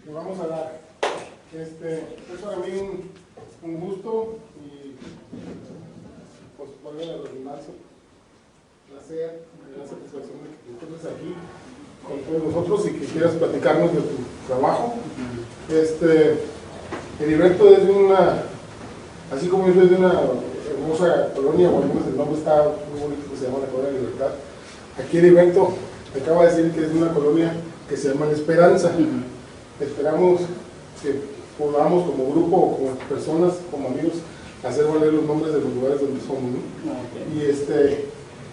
que vamos a dar. Es para mí un gusto y pues valga la redundancia, placer, gran satisfacción de que te encuentres aquí con todos nosotros y que quieras platicarnos de tu trabajo. Heriberto es de una, así como yo soy de una hermosa colonia, o al menos el nombre está muy bonito, que se llama la Colonia de Libertad. Aquí Heriberto acaba de decir que es de una colonia que se llama La Esperanza. Esperamos que podamos como grupo, como personas, como amigos, hacer valer los nombres de los lugares donde somos, ¿no? Y entonces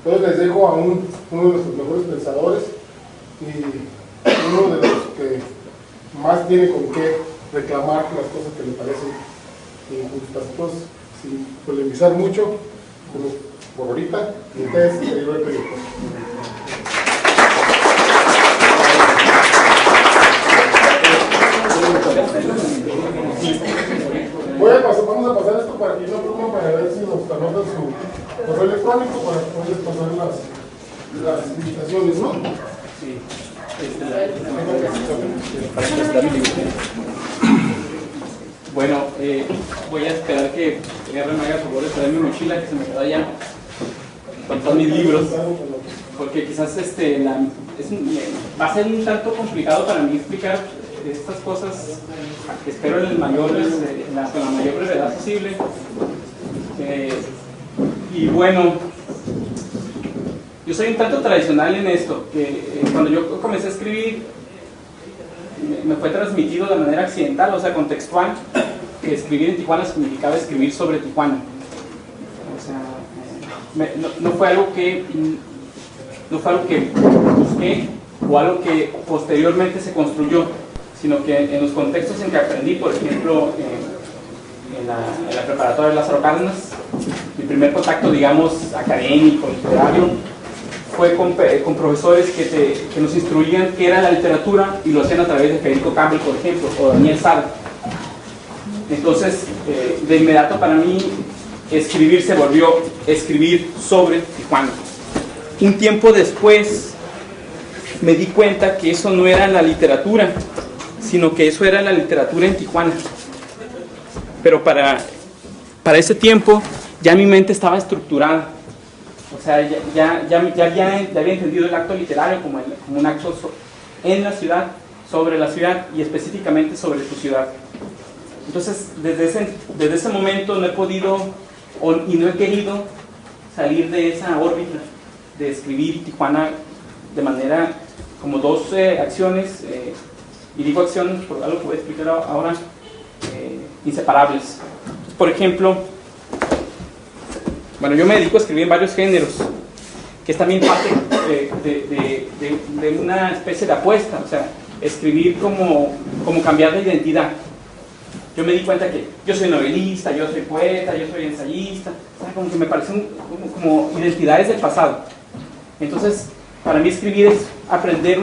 les dejo a uno de nuestros mejores pensadores y uno de los que más tiene con qué reclamar las cosas que le parecen injustas. Entonces, sin polemizar mucho, como por ahorita, ustedes, Heriberto y vamos a pasar esto para que no pluma, para ver si nos anotan su correo electrónico para poderles pasar las invitaciones, ¿no? Sí. Bueno, voy a esperar que R me haga favor de traer mi mochila, que se me queda allá con todos mis libros, porque quizás va a ser un tanto complicado para mí explicar estas cosas. Espero con la mayor brevedad posible. Y bueno, yo soy un tanto tradicional en esto, que cuando yo comencé a escribir me fue transmitido de manera accidental, o sea, contextual, que escribir en Tijuana significaba escribir sobre Tijuana. O sea, no fue algo que busqué o algo que posteriormente se construyó, sino que en los contextos en que aprendí, por ejemplo, en la preparatoria de Lázaro Cárdenas, mi primer contacto, digamos, académico, literario, fue con profesores que nos instruían qué era la literatura y lo hacían a través de Federico Campbell, por ejemplo, o Daniel Sada. Entonces, de inmediato para mí, escribir se volvió escribir sobre Tijuana. Un tiempo después, me di cuenta que eso no era la literatura, sino que eso era la literatura en Tijuana. Pero para ese tiempo ya mi mente estaba estructurada. O sea, ya había entendido el acto literario como un acto en la ciudad, sobre la ciudad y específicamente sobre tu ciudad. Entonces, desde ese momento no he podido y no he querido salir de esa órbita de escribir Tijuana de manera como dos acciones, y digo acciones por algo que voy a explicar ahora, inseparables. Por ejemplo, bueno, yo me dedico a escribir en varios géneros, que es también parte de una especie de apuesta, o sea, escribir como cambiar de identidad. Yo me di cuenta que yo soy novelista, yo soy poeta, yo soy ensayista, o sea, como que me parecen como identidades del pasado. Entonces, para mí escribir es aprender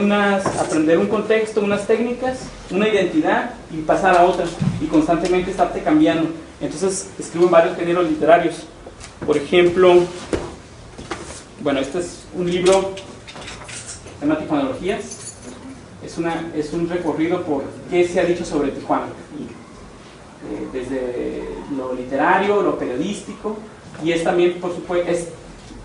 un contexto, unas técnicas, una identidad y pasar a otra, y constantemente estarte cambiando. Entonces, escribo en varios géneros literarios. Por ejemplo, bueno, este es un libro de una tijuanología. Es un recorrido por qué se ha dicho sobre Tijuana, desde lo literario, lo periodístico, y es también, por supuesto,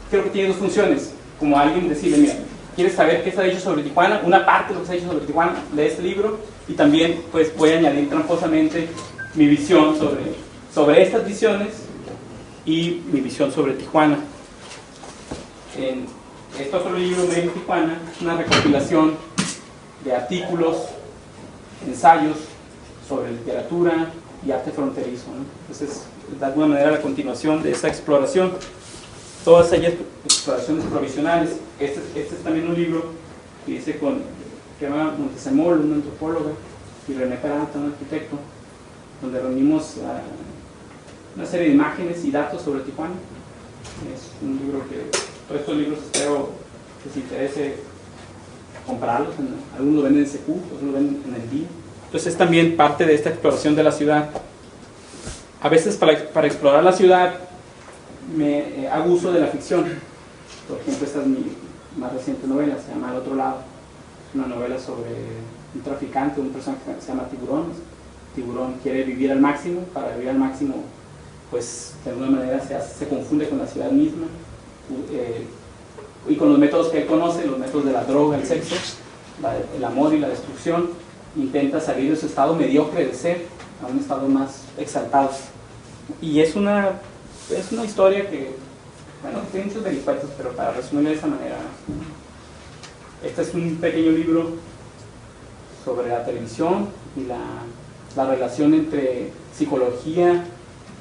creo que tiene dos funciones, como alguien decirle, mira, ¿quieres saber qué se ha dicho sobre Tijuana? Una parte de lo que se ha dicho sobre Tijuana, lee este libro, y también pues voy a añadir tramposamente mi visión sobre estas visiones y mi visión sobre Tijuana. Este otro libro, Made in Tijuana, es una recopilación de artículos, ensayos sobre literatura y arte fronterizo, ¿no? Entonces, de alguna manera, la continuación de esa exploración, todas ellas exploraciones provisionales. Este es también un libro que hice que se llama Montesemol, una antropóloga, y René Peralta, un arquitecto, donde reunimos una serie de imágenes y datos sobre Tijuana. Es un libro que, todos estos libros espero que se interese comprarlos. Algunos lo venden en SQ, otros lo venden en el día. Entonces es también parte de esta exploración de la ciudad. A veces para explorar la ciudad me hago uso de la ficción. Por ejemplo, esta es mi más reciente novela, se llama El Otro Lado. Es una novela sobre un traficante, un personaje que se llama Tiburón. Tiburón quiere vivir al máximo, para vivir al máximo pues de alguna manera se confunde con la ciudad misma y con los métodos que él conoce, los métodos de la droga, el sexo, el amor y la destrucción. Intenta salir de su estado mediocre de ser a un estado más exaltado. Y es una historia que, bueno, tiene muchos vericuetos, pero para resumirlo de esa manera, este es un pequeño libro sobre la televisión y la relación entre psicología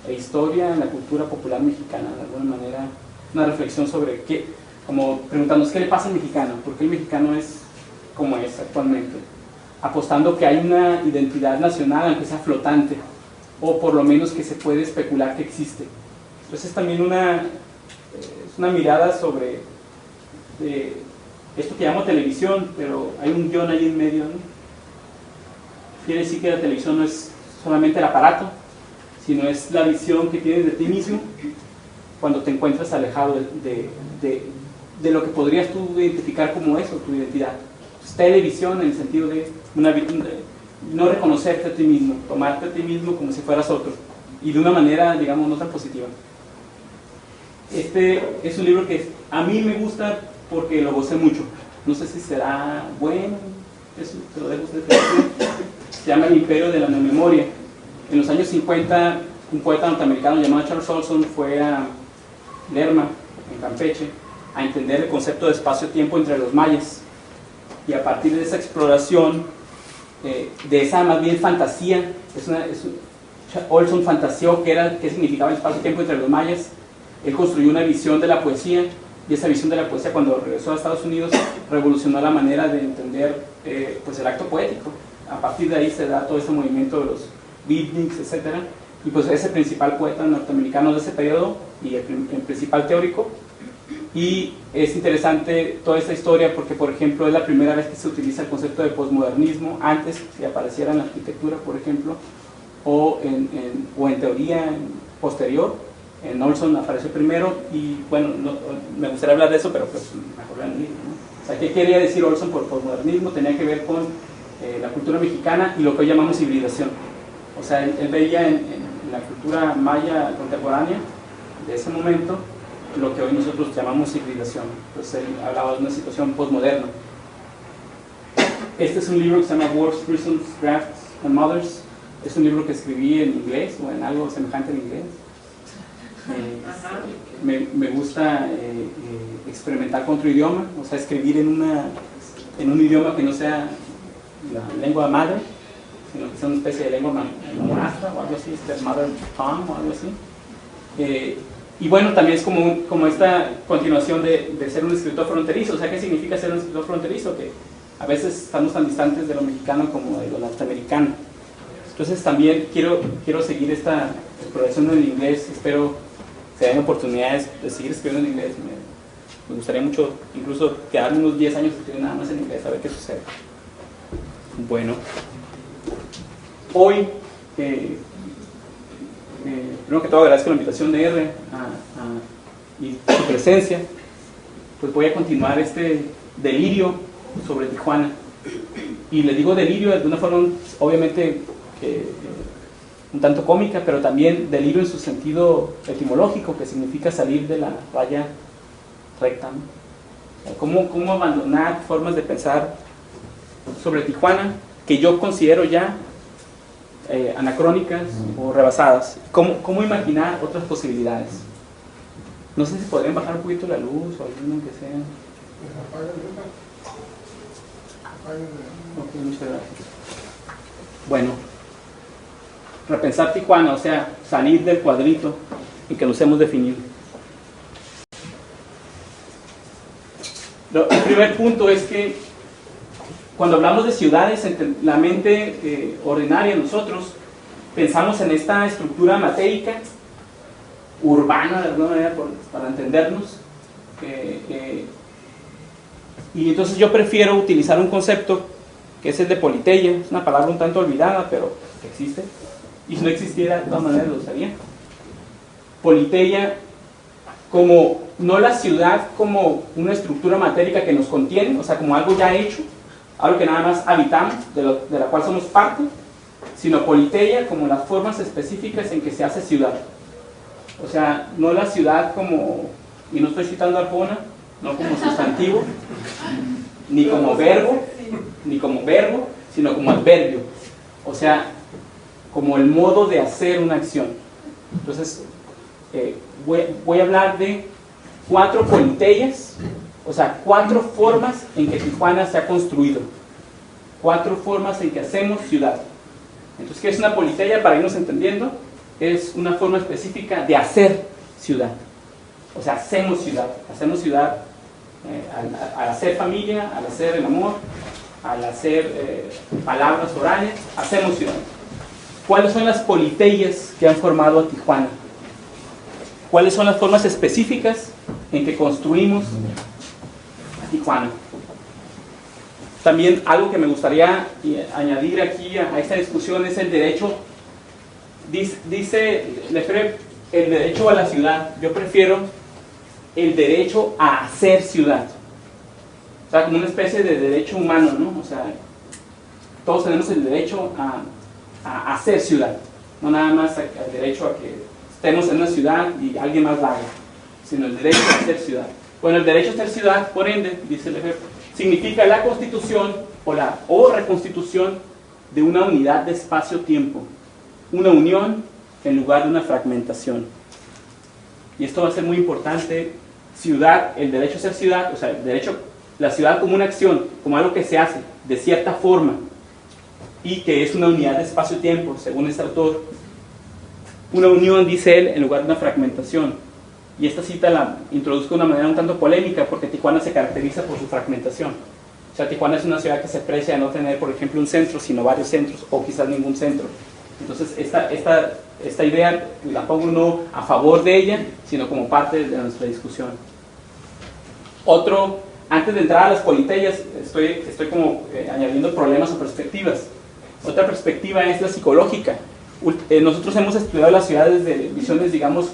e historia en la cultura popular mexicana. De alguna manera, una reflexión sobre qué, como preguntarnos qué le pasa al mexicano, por qué el mexicano es como es actualmente, apostando que hay una identidad nacional, aunque sea flotante, o por lo menos que se puede especular que existe. Entonces también es una mirada sobre esto que llamo televisión, pero hay un guión ahí en medio, ¿no? Quiere decir que la televisión no es solamente el aparato, sino es la visión que tienes de ti mismo cuando te encuentras alejado de lo que podrías tú identificar como eso, tu identidad. Pues, televisión en el sentido de no reconocerte a ti mismo, tomarte a ti mismo como si fueras otro, y de una manera, digamos, no tan positiva. Este es un libro que a mí me gusta porque lo gocé mucho. No sé si será bueno, eso te lo dejo a usted. Se llama El Imperio de la No Memoria. En los años 50, un poeta norteamericano llamado Charles Olson fue a Lerma, en Campeche, a entender el concepto de espacio-tiempo entre los mayas. Y a partir de esa exploración, de esa más bien fantasía, Olson fantaseó qué significaba el espacio-tiempo entre los mayas. Él construyó una visión de la poesía, y esa visión de la poesía, cuando regresó a Estados Unidos, revolucionó la manera de entender pues el acto poético. A partir de ahí se da todo ese movimiento de los beatniks, etc. Y pues es el principal poeta norteamericano de ese periodo y el principal teórico. Y es interesante toda esta historia porque, por ejemplo, es la primera vez que se utiliza el concepto de posmodernismo, antes que apareciera en la arquitectura, por ejemplo, o en teoría posterior. En Olson apareció primero y, bueno, me gustaría hablar de eso, pero pues mejor vean el libro, ¿no? O sea, ¿qué quería decir Olson por posmodernismo? Tenía que ver con la cultura mexicana y lo que hoy llamamos hibridación. O sea, él veía en la cultura maya contemporánea de ese momento lo que hoy nosotros llamamos hibridación. Entonces él hablaba de una situación posmoderna. Este es un libro que se llama Wars, Prisons, Drafts and Mothers. Es un libro que escribí en inglés o en algo semejante en inglés. Me gusta experimentar con otro idioma, o sea, escribir en un idioma que no sea la lengua madre, sino que sea una especie de lengua maestra o algo así, mother tongue o algo así. Y bueno, también es como esta continuación de ser un escritor fronterizo. O sea, ¿qué significa ser un escritor fronterizo? Que a veces estamos tan distantes de lo mexicano como de lo norteamericano. Entonces también quiero seguir esta exploración en inglés. Espero que haya oportunidades de seguir escribiendo en inglés. Me gustaría mucho incluso quedarme unos 10 años escribiendo nada más en inglés, a ver qué sucede. Bueno, hoy primero que todo agradezco la invitación de R y su presencia. Pues voy a continuar este delirio sobre Tijuana, y le digo delirio de una forma obviamente un tanto cómica, pero también delirio en su sentido etimológico, que significa salir de la raya recta, ¿no? O sea, cómo abandonar formas de pensar sobre Tijuana que yo considero ya anacrónicas o rebasadas. ¿Cómo imaginar otras posibilidades? No sé si podrían bajar un poquito la luz o alguno que sea. Ok, muchas gracias. Bueno, repensar Tijuana, o sea, salir del cuadrito en que nos hemos definido. El primer punto es que cuando hablamos de ciudades, en la mente ordinaria nosotros pensamos en esta estructura matérica, urbana de alguna manera, para entendernos, y entonces yo prefiero utilizar un concepto que es el de politeia. Es una palabra un tanto olvidada, pero existe, y si no existiera de todas maneras lo usaría. Politeia como no la ciudad como una estructura matérica que nos contiene, o sea, como algo ya hecho, algo que nada más habitamos, de la cual somos parte, sino politeia como las formas específicas en que se hace ciudad. O sea, no la ciudad como, y no estoy citando a Arjona, no como sustantivo, ni como verbo, sino como adverbio. O sea, como el modo de hacer una acción. Entonces, voy a hablar de 4 politeias, o sea, 4 formas en que Tijuana se ha construido. 4 formas en que hacemos ciudad. Entonces, ¿qué es una politeia? Para irnos entendiendo, es una forma específica de hacer ciudad. O sea, hacemos ciudad al hacer familia, al hacer el amor, al hacer palabras orales, hacemos ciudad. ¿Cuáles son las politeias que han formado a Tijuana? ¿Cuáles son las formas específicas en que construimos a Tijuana? También algo que me gustaría añadir aquí a esta discusión es el derecho. Dice Lefebvre, el derecho a la ciudad. Yo prefiero el derecho a hacer ciudad. O sea, como una especie de derecho humano, ¿no? O sea, todos tenemos el derecho a hacer ciudad. No nada más el derecho a que estemos en una ciudad y alguien más la haga, sino el derecho a hacer ciudad. Bueno, el derecho a hacer ciudad, por ende, dice Lefebvre, significa la constitución o reconstitución de una unidad de espacio-tiempo, una unión en lugar de una fragmentación. Y esto va a ser muy importante. Ciudad, el derecho a ser ciudad, o sea, el derecho, la ciudad como una acción, como algo que se hace de cierta forma y que es una unidad de espacio-tiempo, según este autor. Una unión, dice él, en lugar de una fragmentación. Y esta cita la introduzco de una manera un tanto polémica porque Tijuana se caracteriza por su fragmentación. O sea, Tijuana es una ciudad que se aprecia de no tener, por ejemplo, un centro, sino varios centros, o quizás ningún centro. Entonces, esta idea la pongo no a favor de ella, sino como parte de nuestra discusión. Antes de entrar a las politeias, estoy como añadiendo problemas o perspectivas. Otra perspectiva es la psicológica. Nosotros hemos estudiado las ciudades desde visiones, digamos,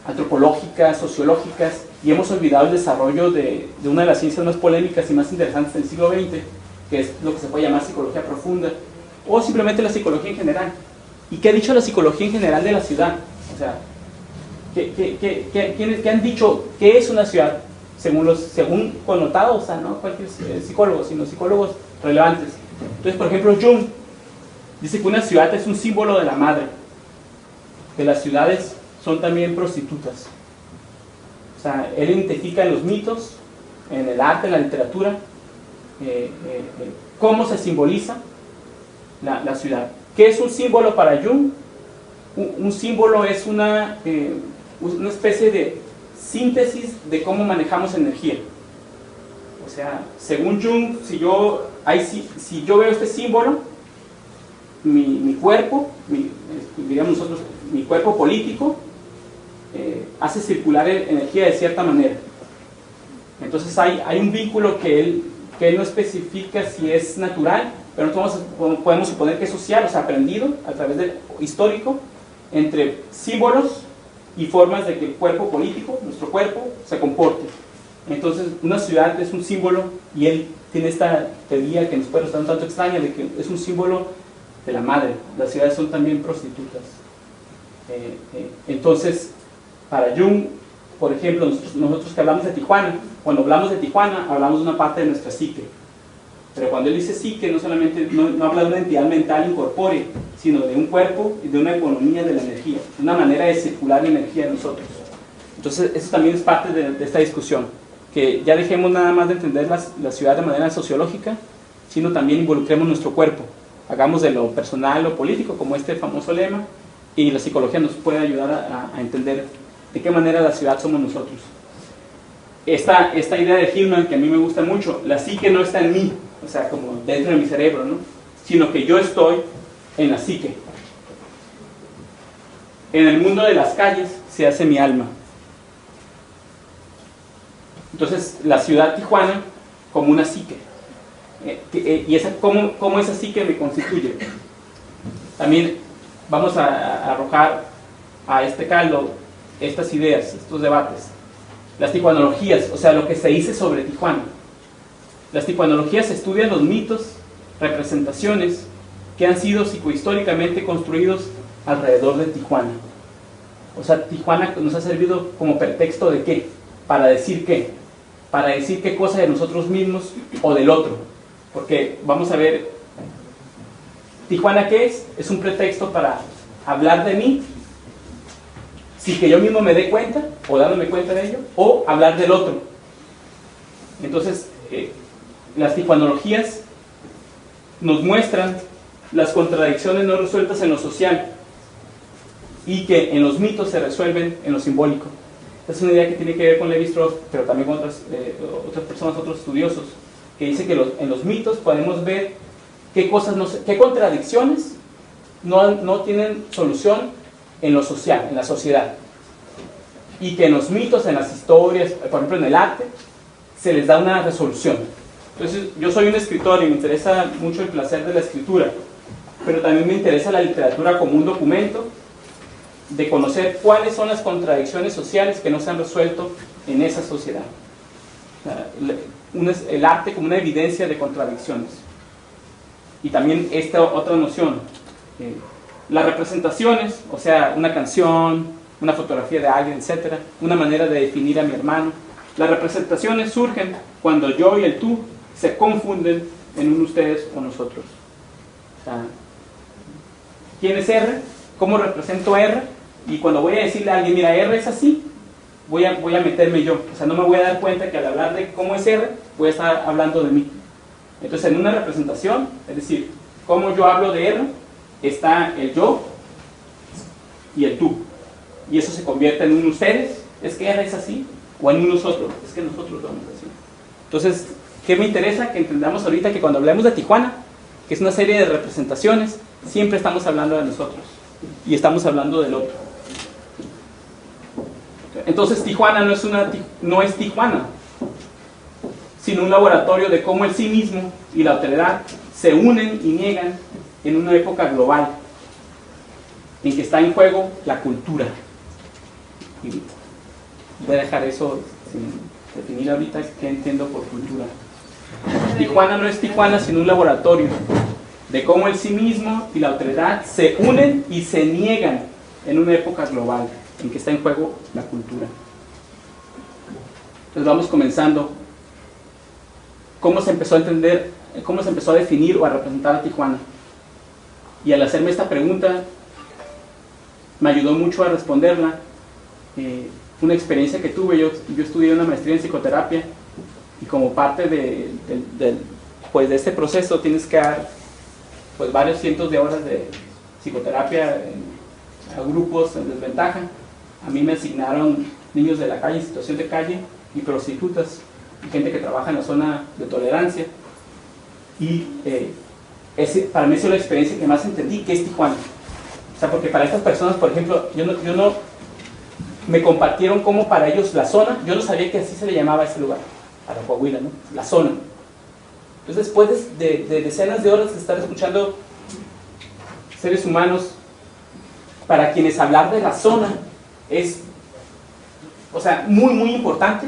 antropológicas, sociológicas, y hemos olvidado el desarrollo de una de las ciencias más polémicas y más interesantes del siglo XX, que es lo que se puede llamar psicología profunda, o simplemente la psicología en general. ¿Y qué ha dicho la psicología en general de la ciudad? O sea, ¿qué han dicho qué es una ciudad? Según connotados, o sea, no cualquier psicólogo, sino psicólogos relevantes. Entonces, por ejemplo, Jung dice que una ciudad es un símbolo de la madre, que las ciudades son también prostitutas. O sea, él identifica en los mitos, en el arte, en la literatura, cómo se simboliza la ciudad. ¿Qué es un símbolo para Jung? Un símbolo es una especie de síntesis de cómo manejamos energía. O sea, según Jung, si yo veo este símbolo, mi cuerpo, diríamos nosotros, mi cuerpo político, hace circular energía de cierta manera. Entonces hay un vínculo que él no especifica si es natural, pero nosotros podemos suponer que es social, o sea, aprendido a través del histórico, entre símbolos y formas de que el cuerpo político, nuestro cuerpo, se comporte. Entonces, una ciudad es un símbolo, y él tiene esta teoría que nos puede resultar un tanto extraña, de que es un símbolo de la madre. Las ciudades son también prostitutas. Entonces, para Jung, por ejemplo, nosotros que hablamos de Tijuana, cuando hablamos de Tijuana, hablamos de una parte de nuestra psique. Pero cuando él dice psique, no habla de una entidad mental incorpórea, sino de un cuerpo y de una economía de la energía, de una manera de circular la energía en nosotros. Entonces, eso también es parte de esta discusión, que ya dejemos nada más de entender la ciudad de manera sociológica, sino también involucremos nuestro cuerpo. Hagamos de lo personal lo político, como este famoso lema, y la psicología nos puede ayudar a entender de qué manera la ciudad somos nosotros. Esta idea de Hillman, que a mí me gusta mucho, la psique no está en mí, o sea, como dentro de mi cerebro, ¿no? Sino que yo estoy en la psique. En el mundo de las calles se hace mi alma. Entonces, la ciudad Tijuana como una psique. Y ¿cómo esa psique me constituye? También vamos a arrojar a este caldo estas ideas, estos debates. Las tijuanologías, o sea, lo que se dice sobre Tijuana. Las tijuanologías estudian los mitos, representaciones que han sido psicohistóricamente construidos alrededor de Tijuana. O sea, Tijuana nos ha servido como pretexto de ¿qué? Para decir qué. Para decir qué cosa de nosotros mismos o del otro. Porque vamos a ver, Tijuana ¿qué es? Es un pretexto para hablar de mí, sin que yo mismo me dé cuenta, o dándome cuenta de ello, o hablar del otro. Entonces, las tijuanologías nos muestran las contradicciones no resueltas en lo social y que en los mitos se resuelven en lo simbólico. Esta es una idea que tiene que ver con Levi-Strauss, pero también con otras personas, otros estudiosos, que dice que en los mitos podemos ver qué contradicciones no tienen solución en lo social, en la sociedad, y que en los mitos, en las historias, por ejemplo en el arte, se les da una resolución. Entonces, yo soy un escritor y me interesa mucho el placer de la escritura, pero también me interesa la literatura como un documento de conocer cuáles son las contradicciones sociales que no se han resuelto en esa sociedad. El arte como una evidencia de contradicciones. Y también esta otra noción, las representaciones, o sea, una canción, una fotografía de alguien, etc., una manera de definir a mi hermano. Las representaciones surgen cuando yo y el tú se confunden en un ustedes o nosotros. O sea, ¿quién es R? ¿Cómo represento R? Y cuando voy a decirle a alguien, mira, R es así, voy a meterme yo. O sea, no me voy a dar cuenta que al hablar de cómo es R, voy a estar hablando de mí. Entonces, en una representación, es decir, cómo yo hablo de R, está el yo y el tú. Y eso se convierte en un ustedes, es que R es así, o en un nosotros, es que nosotros lo vamos así. Entonces, ¿qué me interesa? Que entendamos ahorita que cuando hablemos de Tijuana, que es una serie de representaciones, siempre estamos hablando de nosotros y estamos hablando del otro. Entonces Tijuana no es Tijuana, sino un laboratorio de cómo el sí mismo y la otredad se unen y niegan en una época global en que está en juego la cultura. Y voy a dejar eso sin definir ahorita qué entiendo por cultura. Tijuana no es Tijuana, sino un laboratorio de cómo el sí mismo y la otredad se unen y se niegan en una época global en que está en juego la cultura. Entonces vamos comenzando. ¿Cómo se empezó a entender, cómo se empezó a definir o a representar a Tijuana? Y al hacerme esta pregunta, me ayudó mucho a responderla una experiencia que tuve. Yo estudié una maestría en psicoterapia y como parte de este proceso tienes que dar pues, varios cientos de horas de psicoterapia a grupos en desventaja. A mí me asignaron niños de la calle, en situación de calle, y prostitutas, y gente que trabaja en la zona de tolerancia. Y para mí es la experiencia que más entendí que es Tijuana. O sea, porque para estas personas, por ejemplo, yo no me compartieron cómo para ellos la zona, yo no sabía que así se le llamaba a ese lugar, para Coahuila, ¿no? La zona. Entonces, después de decenas de horas de estar escuchando seres humanos, para quienes hablar de la zona es, o sea, muy, muy importante.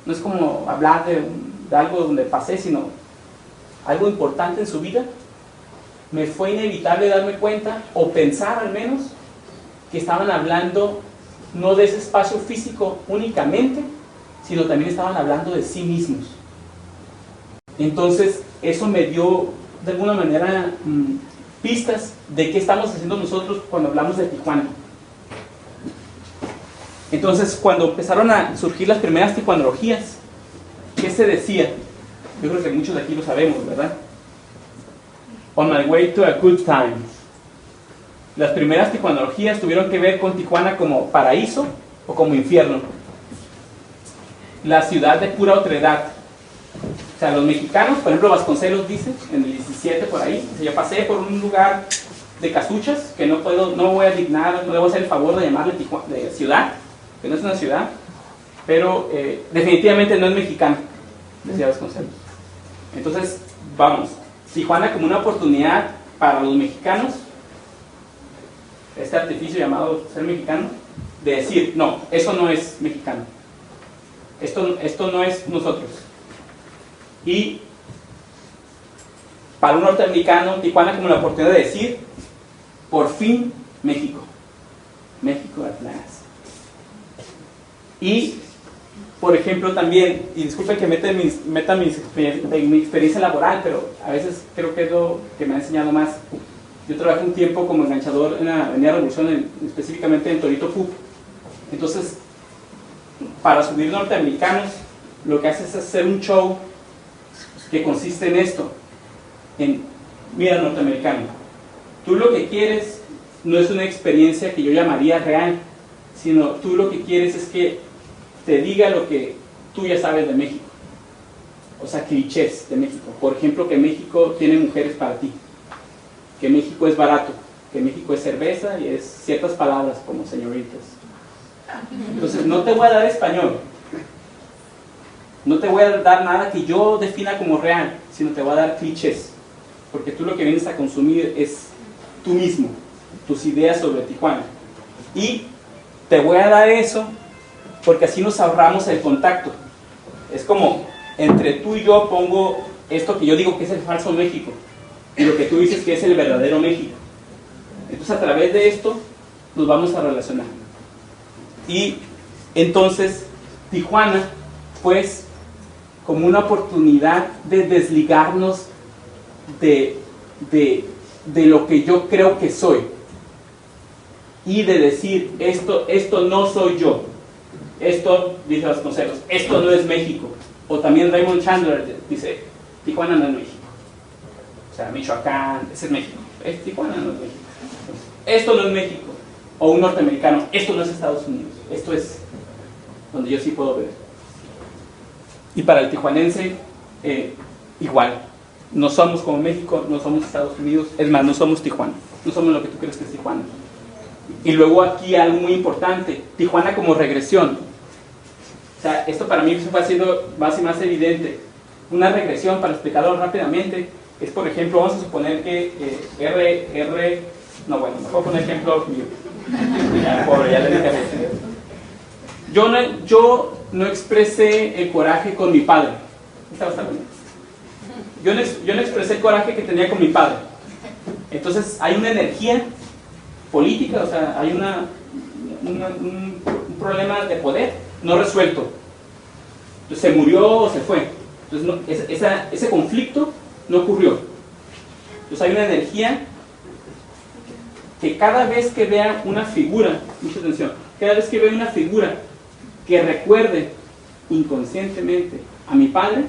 No es como hablar de algo donde pasé, sino algo importante en su vida. Me fue inevitable darme cuenta, o pensar al menos, que estaban hablando no de ese espacio físico únicamente, sino también estaban hablando de sí mismos. Entonces, eso me dio, de alguna manera, pistas de qué estamos haciendo nosotros cuando hablamos de Tijuana. Entonces, cuando empezaron a surgir las primeras tijuanologías, ¿qué se decía? Yo creo que muchos de aquí lo sabemos, ¿verdad? On my way to a good time. Las primeras tijuanologías tuvieron que ver con Tijuana como paraíso o como infierno. La ciudad de pura otredad. O sea, los mexicanos, por ejemplo, Vasconcelos dice, en el 17 por ahí, yo pasé por un lugar de casuchas que no voy a dignar, no debo hacer el favor de llamarle de ciudad, que no es una ciudad, pero definitivamente no es mexicano, decía Vasconcelos. Entonces, vamos, Tijuana como una oportunidad para los mexicanos, este artificio llamado ser mexicano, de decir, no, eso no es mexicano, esto no es nosotros. Y para un norteamericano, Tijuana como la oportunidad de decir, por fin, México. México at last. Y, por ejemplo, también, y disculpen que meta mi experiencia laboral, pero a veces creo que es lo que me ha enseñado más. Yo trabajé un tiempo como enganchador en la Avenida Revolución, específicamente en Torito Pup. Entonces, para subir norteamericanos, lo que hace es hacer un show que consiste en esto, en, mira norteamericano, tú lo que quieres no es una experiencia que yo llamaría real, sino tú lo que quieres es que te diga lo que tú ya sabes de México, o sea, clichés de México. Por ejemplo, que México tiene mujeres para ti, que México es barato, que México es cerveza y es ciertas palabras como señoritas. Entonces no te voy a dar español, no te voy a dar nada que yo defina como real, sino te voy a dar clichés, porque tú lo que vienes a consumir es tú mismo, tus ideas sobre Tijuana. Y te voy a dar eso porque así nos ahorramos el contacto. Es como entre tú y yo pongo esto que yo digo que es el falso México y lo que tú dices que es el verdadero México. Entonces a través de esto nos vamos a relacionar. Y entonces Tijuana, pues, como una oportunidad de desligarnos de lo que yo creo que soy y de decir esto no soy yo, esto, dice Vasconcelos, esto no es México. O también Raymond Chandler dice, Tijuana no es México, o sea, Michoacán, ese es México, Tijuana no es México. Esto no es México. O un norteamericano, esto no es Estados Unidos, esto es donde yo sí puedo ver. Y para el tijuanense, igual, no somos como México, no somos Estados Unidos, es más, no somos Tijuana, no somos lo que tú crees que es Tijuana. Y luego aquí algo muy importante, Tijuana como regresión. O sea, esto para mí se fue haciendo más y más evidente. Una regresión, para explicarlo rápidamente, es por ejemplo, vamos a suponer que no, bueno, me voy a poner ejemplo mío. Ya, pobre, ya le dije. Yo no expresé el coraje con mi padre. Yo no expresé el coraje que tenía con mi padre. Entonces hay una energía política, o sea, hay un problema de poder no resuelto. Entonces se murió o se fue. Entonces ese conflicto no ocurrió. Entonces hay una energía que cada vez que vea una figura, mucha atención, cada vez que vea una figura que recuerde inconscientemente a mi padre,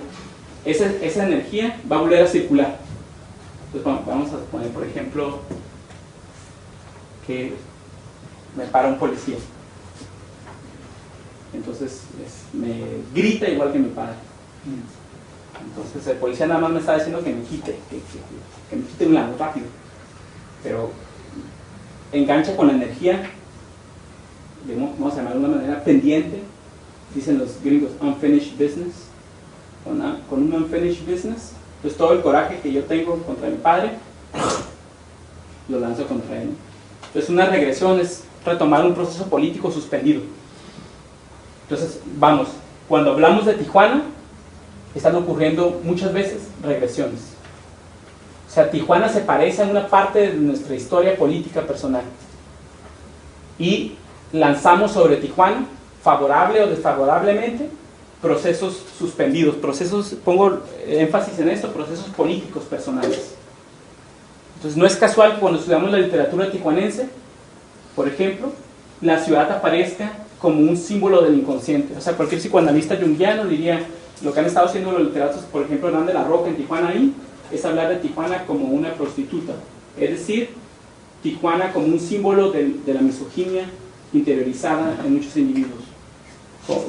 esa energía va a volver a circular. Entonces vamos a poner, por ejemplo, que me para un policía. Entonces me grita igual que mi padre. Entonces el policía nada más me está diciendo que me quite, que me quite un lado rápido. Pero engancha con la energía, vamos a llamarlo de una manera pendiente, dicen los gringos, unfinished business, con un unfinished business. Entonces todo el coraje que yo tengo contra mi padre, lo lanzo contra él. Entonces una regresión es retomar un proceso político suspendido. Entonces, vamos, cuando hablamos de Tijuana, están ocurriendo muchas veces regresiones. O sea, Tijuana se parece a una parte de nuestra historia política personal. Y lanzamos sobre Tijuana, favorable o desfavorablemente, procesos suspendidos, procesos, pongo énfasis en esto, procesos políticos personales. Entonces no es casual que cuando estudiamos la literatura tijuanense, por ejemplo, la ciudad aparezca como un símbolo del inconsciente. O sea, cualquier psicoanalista junguiano diría, lo que han estado haciendo los literatos, por ejemplo, Hernán de la Roca en Tijuana ahí, es hablar de Tijuana como una prostituta. Es decir, Tijuana como un símbolo de la misoginia interiorizada en muchos individuos.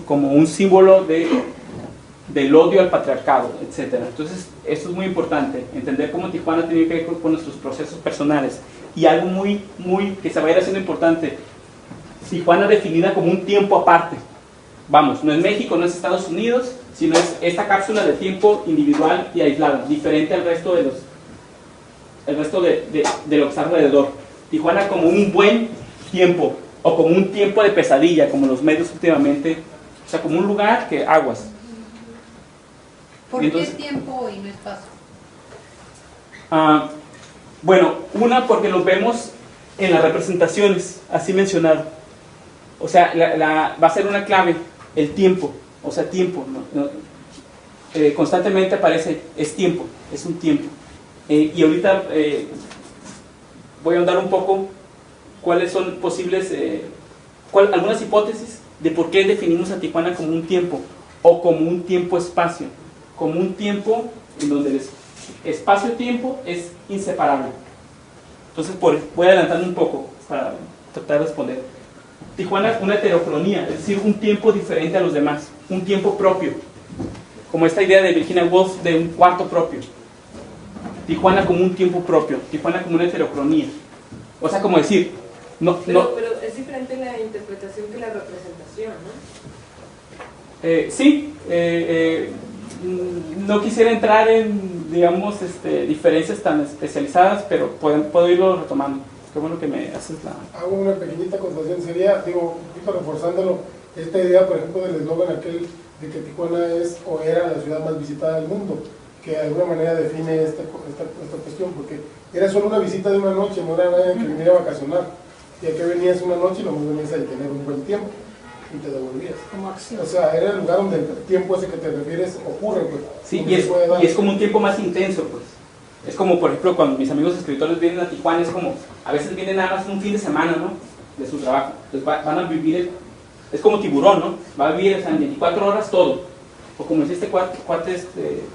Como un símbolo del odio al patriarcado, etc. Entonces, esto es muy importante, entender cómo Tijuana tiene que ver con nuestros procesos personales. Y algo muy que se va a ir haciendo importante, Tijuana definida como un tiempo aparte. Vamos, no es México, no es Estados Unidos, sino es esta cápsula de tiempo individual y aislada, diferente al resto de lo que está alrededor. Tijuana como un buen tiempo, o como un tiempo de pesadilla, como los medios últimamente, o sea, como un lugar que aguas. ¿Por qué tiempo y no espacio? Bueno, una porque los vemos en las representaciones, así mencionado. O sea, va a ser una clave, el tiempo. O sea, tiempo. Constantemente aparece, es tiempo, es un tiempo. Y ahorita voy a ahondar un poco cuáles son posibles, algunas hipótesis de por qué definimos a Tijuana como un tiempo o como un tiempo-espacio. Como un tiempo en donde el espacio-tiempo es inseparable. Entonces voy adelantando un poco para tratar de responder. Tijuana es una heterocronía, es decir, un tiempo diferente a los demás, un tiempo propio, como esta idea de Virginia Woolf de un cuarto propio. Tijuana como un tiempo propio, Tijuana como una heterocronía. O sea, como decir, pero es diferente la interpretación que la representación, ¿no? Sí, no quisiera entrar en, digamos, diferencias tan especializadas, pero puedo irlo retomando. Qué bueno que me haces la... Hago una pequeñita constatación, sería, digo, un poquito reforzándolo, esta idea, por ejemplo, del eslogan aquel de que Tijuana es o era la ciudad más visitada del mundo, que de alguna manera define esta cuestión, porque era solo una visita de una noche, no era nadie que viniera a vacacionar, y aquí venías una noche y lo más venías a tener un buen tiempo, y te devolvías. Como acción. O sea, era el lugar donde el tiempo ese que te refieres ocurre, pues. Sí, y es como un tiempo más intenso, pues. Es como, por ejemplo, cuando mis amigos escritores vienen a Tijuana, es como, a veces vienen nada más un fin de semana, ¿no? De su trabajo. Entonces van a vivir, es como Tiburón, ¿no? Va a vivir, o sea, en 24 horas todo. O como dice este cuate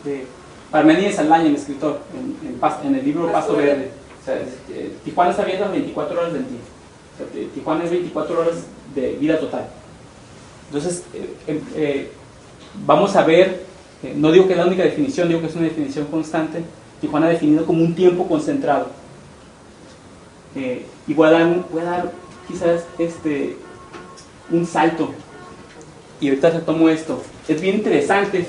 de Parmenides Saldaña, el escritor, en el libro Pasto Verde. O sea, Tijuana está abierta las 24 horas del día. O sea, Tijuana es 24 horas de vida total. Entonces, vamos a ver, no digo que es la única definición, digo que es una definición constante. Tijuana definido como un tiempo concentrado. Y voy a dar quizás un salto. Y ahorita retomo esto. Es bien interesante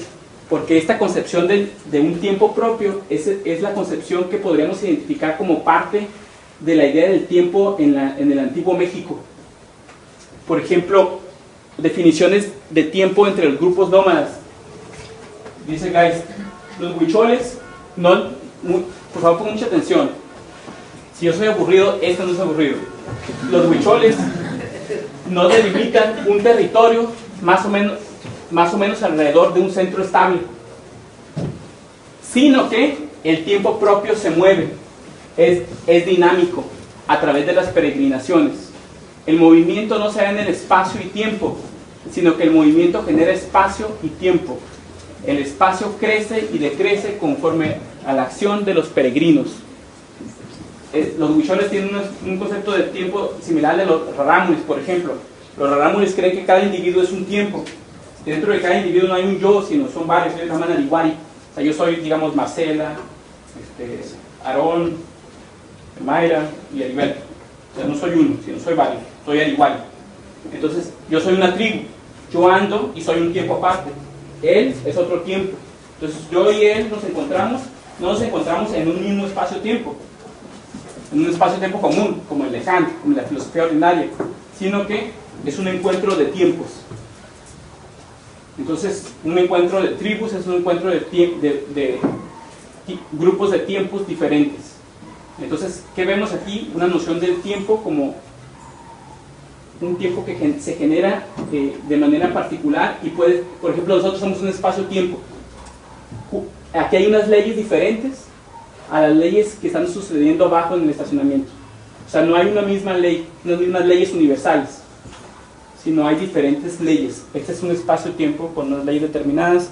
porque esta concepción de un tiempo propio es la concepción que podríamos identificar como parte de la idea del tiempo en el antiguo México. Por ejemplo, definiciones de tiempo entre los grupos nómadas. Dice Geist, los huicholes, por favor pongan mucha atención. Si yo soy aburrido, esto no es aburrido. Los huicholes no delimitan un territorio más o menos alrededor de un centro estable, sino que el tiempo propio se mueve, es dinámico a través de las peregrinaciones. El movimiento no se da en el espacio y tiempo, sino que el movimiento genera espacio y tiempo. El espacio crece y decrece conforme a la acción de los peregrinos. Los huicholes tienen un concepto de tiempo similar al de los rarámuris, por ejemplo. Los rarámuris creen que cada individuo es un tiempo. Dentro de cada individuo no hay un yo, sino son varios. Ellos llaman Ariwari. O sea, yo soy, digamos, Marcela, Aarón, Mayra y Heriberto. O sea, no soy uno, sino soy varios. Soy Ariwari. Entonces, yo soy una tribu. Yo ando y soy un tiempo aparte. Él es otro tiempo. Entonces, yo y él nos encontramos, no nos encontramos en un mismo espacio-tiempo, en un espacio-tiempo común, como el de Kant, como la filosofía ordinaria, sino que es un encuentro de tiempos. Entonces, un encuentro de tribus es un encuentro de grupos de tiempos diferentes. Entonces, ¿qué vemos aquí? Una noción del tiempo como un tiempo que se genera de manera particular y puede, por ejemplo, nosotros somos un espacio-tiempo. Aquí hay unas leyes diferentes a las leyes que están sucediendo abajo en el estacionamiento. O sea, no hay una misma ley, no hay unas leyes universales, sino hay diferentes leyes. Este es un espacio-tiempo con unas leyes determinadas.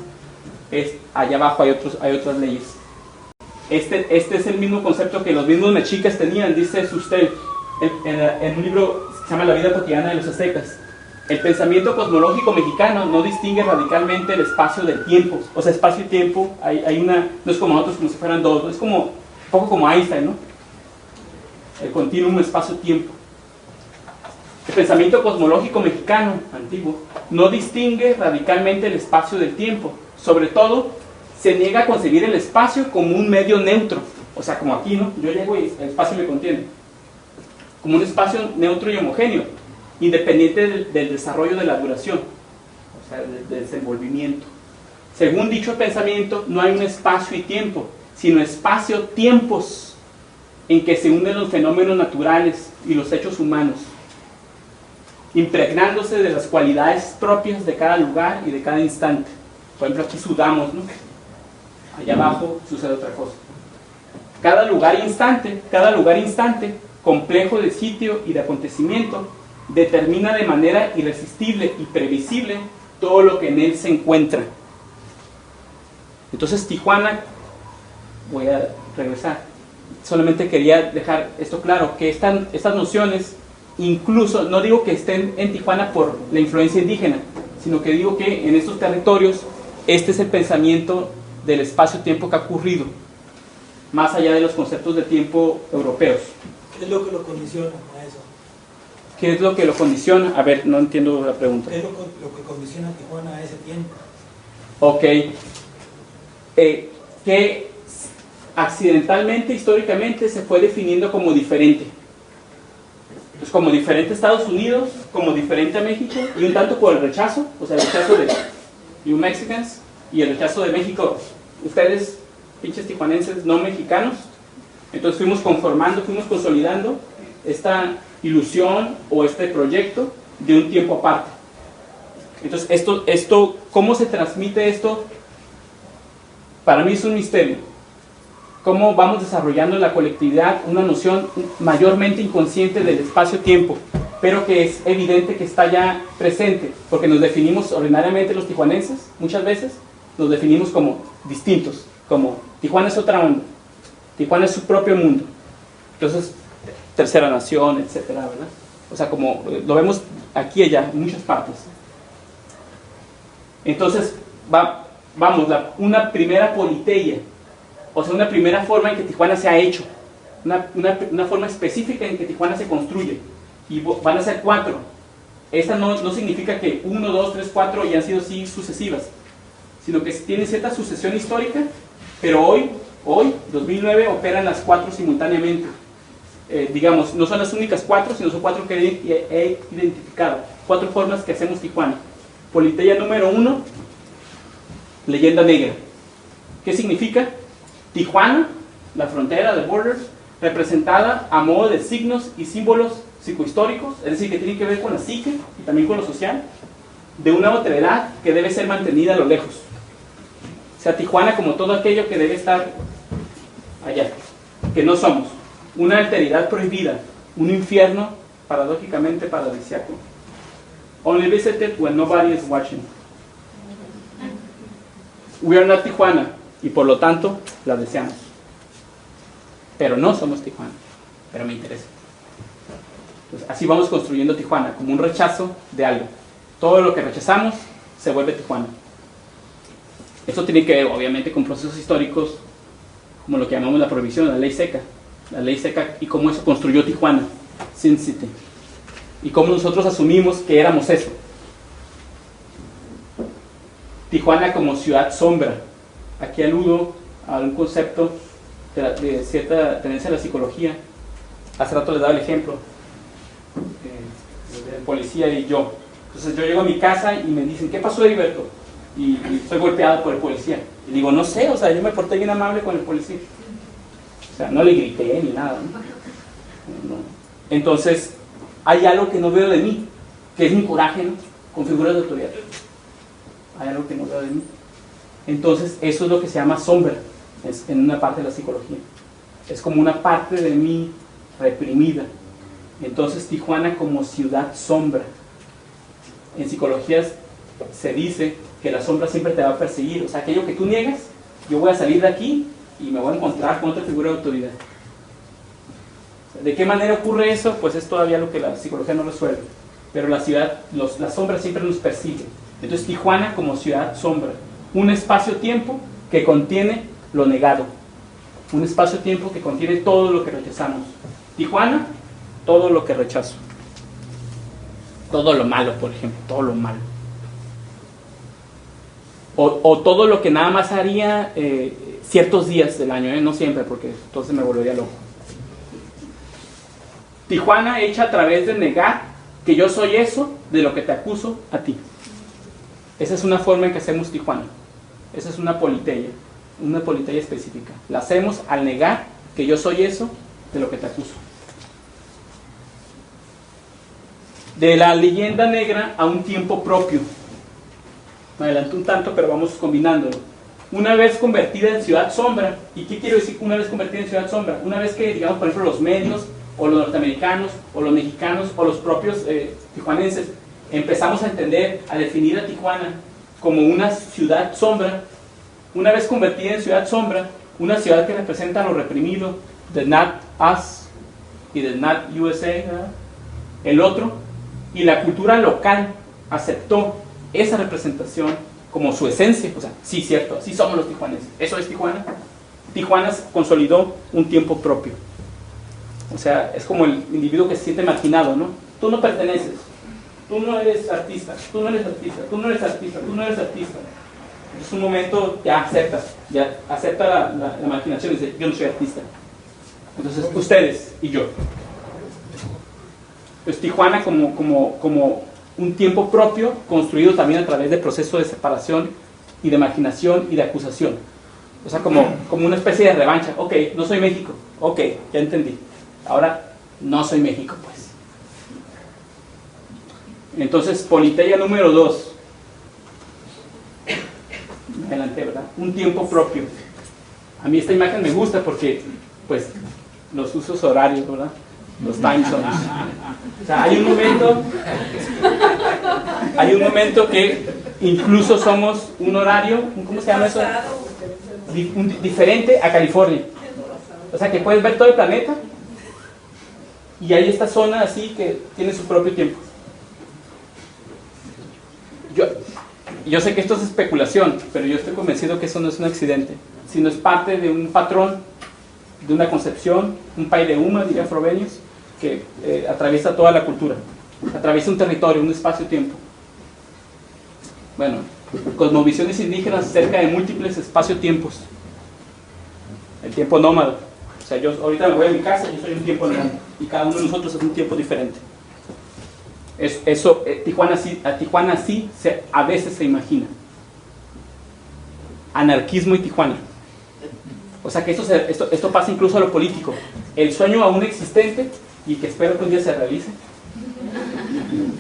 Allá abajo hay otras leyes. Este es el mismo concepto que los mismos mexicas tenían, dice Sustel, en un libro que se llama La vida cotidiana de los aztecas. El pensamiento cosmológico mexicano no distingue radicalmente el espacio del tiempo. O sea, espacio y tiempo, no es como nosotros, como si fueran dos, ¿no? Es como, un poco como Einstein, ¿no? El continuum espacio-tiempo. El pensamiento cosmológico mexicano, antiguo, no distingue radicalmente el espacio del tiempo. Sobre todo, se niega a concebir el espacio como un medio neutro. O sea, como aquí, ¿no? Yo llego y el espacio me contiene. Como un espacio neutro y homogéneo, independiente del desarrollo de la duración, o sea, del desenvolvimiento. Según dicho pensamiento, no hay un espacio y tiempo, sino espacio-tiempos en que se unen los fenómenos naturales y los hechos humanos, impregnándose de las cualidades propias de cada lugar y de cada instante. Por ejemplo, aquí sudamos, ¿no? Allá abajo sucede otra cosa. Cada lugar instante, complejo de sitio y de acontecimiento, determina de manera irresistible y previsible todo lo que en él se encuentra. Entonces Tijuana, voy a regresar, solamente quería dejar esto claro, que estas nociones, incluso, no digo que estén en Tijuana por la influencia indígena, sino que digo que en estos territorios, este es el pensamiento del espacio-tiempo que ha ocurrido, más allá de los conceptos de tiempo europeos. ¿Qué es lo que lo condiciona a eso? ¿Qué es lo que lo condiciona? A ver, no entiendo la pregunta. ¿Qué es lo que condiciona a Tijuana a ese tiempo? Ok. Que accidentalmente, históricamente, se fue definiendo como diferente. Entonces, como diferente a Estados Unidos, como diferente a México, y un tanto por el rechazo, o sea, el rechazo de New Mexicans y el rechazo de México. Ustedes, pinches tijuanenses no mexicanos. Entonces fuimos conformando, fuimos consolidando esta ilusión o este proyecto de un tiempo aparte. Entonces, esto, ¿cómo se transmite esto? Para mí es un misterio. Cómo vamos desarrollando en la colectividad una noción mayormente inconsciente del espacio-tiempo, pero que es evidente que está ya presente, porque nos definimos ordinariamente los tijuanenses, muchas veces, nos definimos como distintos, como Tijuana es otra onda, Tijuana es su propio mundo. Entonces, tercera nación, etcétera, ¿verdad? O sea, como lo vemos aquí y allá, en muchas partes. Entonces, vamos, una primera politeia, o sea, una primera forma en que Tijuana se ha hecho, una forma específica en que Tijuana se construye, y van a ser 4. Esta no significa que 1, 2, 3, 4 ya han sido así sucesivas, sino que tiene cierta sucesión histórica, pero hoy, 2009, operan las 4 simultáneamente. Digamos, no son las únicas 4, sino son 4 que he identificado, 4 formas que hacemos Tijuana. Politeia número 1, leyenda negra. ¿Qué significa? Tijuana, la frontera de Borders, representada a modo de signos y símbolos psicohistóricos, es decir, que tienen que ver con la psique y también con lo social, de una otredad que debe ser mantenida a lo lejos. O sea, Tijuana como todo aquello que debe estar allá, que no somos. Una alteridad prohibida, un infierno paradójicamente paradisíaco. Only visited when nobody is watching. We are not Tijuana, y por lo tanto la deseamos. Pero no somos Tijuana, pero me interesa. Entonces, así vamos construyendo Tijuana, como un rechazo de algo. Todo lo que rechazamos se vuelve Tijuana. Esto tiene que ver, obviamente, con procesos históricos, como lo que llamamos la prohibición, la ley seca. La ley seca y cómo eso construyó Tijuana, Sin City. Y cómo nosotros asumimos que éramos eso. Tijuana como ciudad sombra. Aquí aludo a un concepto de cierta tendencia a la psicología. Hace rato les daba el ejemplo del policía y yo. Entonces yo llego a mi casa y me dicen, ¿qué pasó, Heriberto? Y soy golpeado por el policía. Y digo, no sé, o sea, yo me porté bien amable con el policía. O sea, no le grité ni nada, ¿no? No. Entonces, hay algo que no veo de mí, que es mi coraje, ¿no? Con figuras de autoridad. Hay algo que no veo de mí. Entonces, eso es lo que se llama sombra, es en una parte de la psicología. Es como una parte de mí reprimida. Entonces, Tijuana como ciudad sombra. En psicología se dice que la sombra siempre te va a perseguir. O sea, aquello que tú niegas, yo voy a salir de aquí y me voy a encontrar con otra figura de autoridad. ¿De qué manera ocurre eso? Pues es todavía lo que la psicología no resuelve. Pero la ciudad, la sombra siempre nos persigue. Entonces Tijuana como ciudad sombra. Un espacio-tiempo que contiene lo negado. Un espacio-tiempo que contiene todo lo que rechazamos. Tijuana, todo lo que rechazo. Todo lo malo, por ejemplo, todo lo malo. O todo lo que nada más haría ciertos días del año, no siempre, porque entonces me volvería loco. Tijuana hecha a través de negar que yo soy eso de lo que te acuso a ti. Esa es una forma en que hacemos Tijuana. Esa es una politeia. una politeia específica. La hacemos al negar que yo soy eso de lo que te acuso. De la leyenda negra a un tiempo propio. Me adelanto un tanto, pero vamos combinándolo. Una vez convertida en ciudad sombra, ¿y qué quiero decir una vez convertida en ciudad sombra? Una vez que, digamos, por ejemplo, los medios, o los norteamericanos, o los mexicanos, o los propios tijuanenses, empezamos a entender, a definir a Tijuana como una ciudad sombra, una vez convertida en ciudad sombra, una ciudad que representa a lo reprimido, the not us y the not USA, ¿verdad? El otro, y la cultura local aceptó esa representación como su esencia. O sea, sí, cierto, sí somos los tijuanenses, eso es Tijuana. Tijuana consolidó un tiempo propio. O sea, es como el individuo que se siente marginado, ¿no? Tú no perteneces, tú no eres artista, tú no eres artista, tú no eres artista, tú no eres artista. Es un momento, ya acepta la marginación y dice, yo no soy artista. Entonces, ustedes y yo. Pues Tijuana como un tiempo propio, construido también a través de procesos de separación y de marginación y de acusación. O sea, como una especie de revancha. Ok, no soy México. Ok, ya entendí. Ahora, no soy México, pues. Entonces, politeia número 2. Adelante, ¿verdad? Un tiempo propio. A mí esta imagen me gusta porque, pues, los usos horarios, ¿verdad? Los time zones. O sea, hay un momento que incluso somos un horario, ¿cómo se llama eso? Diferente a California. O sea, que puedes ver todo el planeta y hay esta zona así que tiene su propio tiempo. Yo sé que esto es especulación, pero yo estoy convencido que eso no es un accidente, sino es parte de un patrón, de una concepción, un pay de huma, dirían Frobenius, que atraviesa toda la cultura, atraviesa un territorio, un espacio-tiempo. Bueno, cosmovisiones indígenas acerca de múltiples espacio-tiempos. El tiempo nómada. O sea, yo ahorita me voy a mi casa, yo soy un tiempo nómada, y cada uno de nosotros es un tiempo diferente. Tijuana sí a veces se imagina. Anarquismo y Tijuana. O sea que esto pasa incluso a lo político. El sueño aún existente, y que espero que un día se realice,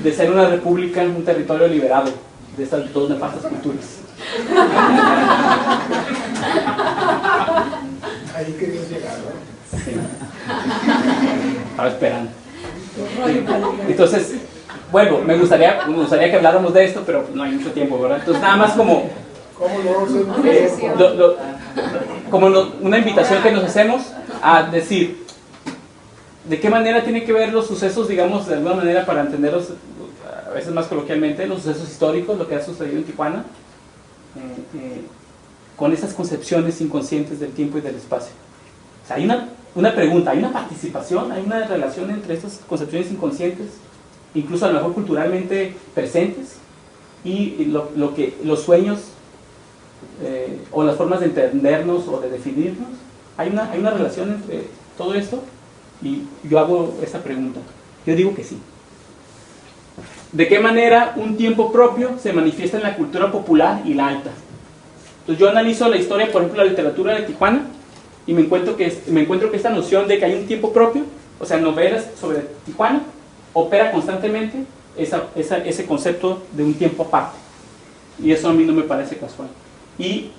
de ser una república en un territorio liberado de estas dos nefastas culturas. Ahí querías llegar, ¿no? Sí. Estaba esperando. Entonces, bueno, me gustaría que habláramos de esto, pero no hay mucho tiempo, ¿verdad? Entonces, nada más como una invitación que nos hacemos a decir de qué manera tienen que ver los sucesos, digamos, de alguna manera para entenderlos, a veces más coloquialmente, los sucesos históricos, lo que ha sucedido en Tijuana, con esas concepciones inconscientes del tiempo y del espacio. O sea, hay una pregunta, hay una participación, hay una relación entre estas concepciones inconscientes, incluso a lo mejor culturalmente presentes, y los sueños o las formas de entendernos o de definirnos. Hay una relación entre todo esto, y yo hago esta pregunta. Yo digo que sí. ¿De qué manera un tiempo propio se manifiesta en la cultura popular y la alta? Entonces yo analizo la historia, por ejemplo, la literatura de Tijuana, y me encuentro que esta noción de que hay un tiempo propio, o sea, novelas sobre Tijuana, opera constantemente ese concepto de un tiempo aparte. Y eso a mí no me parece casual. Y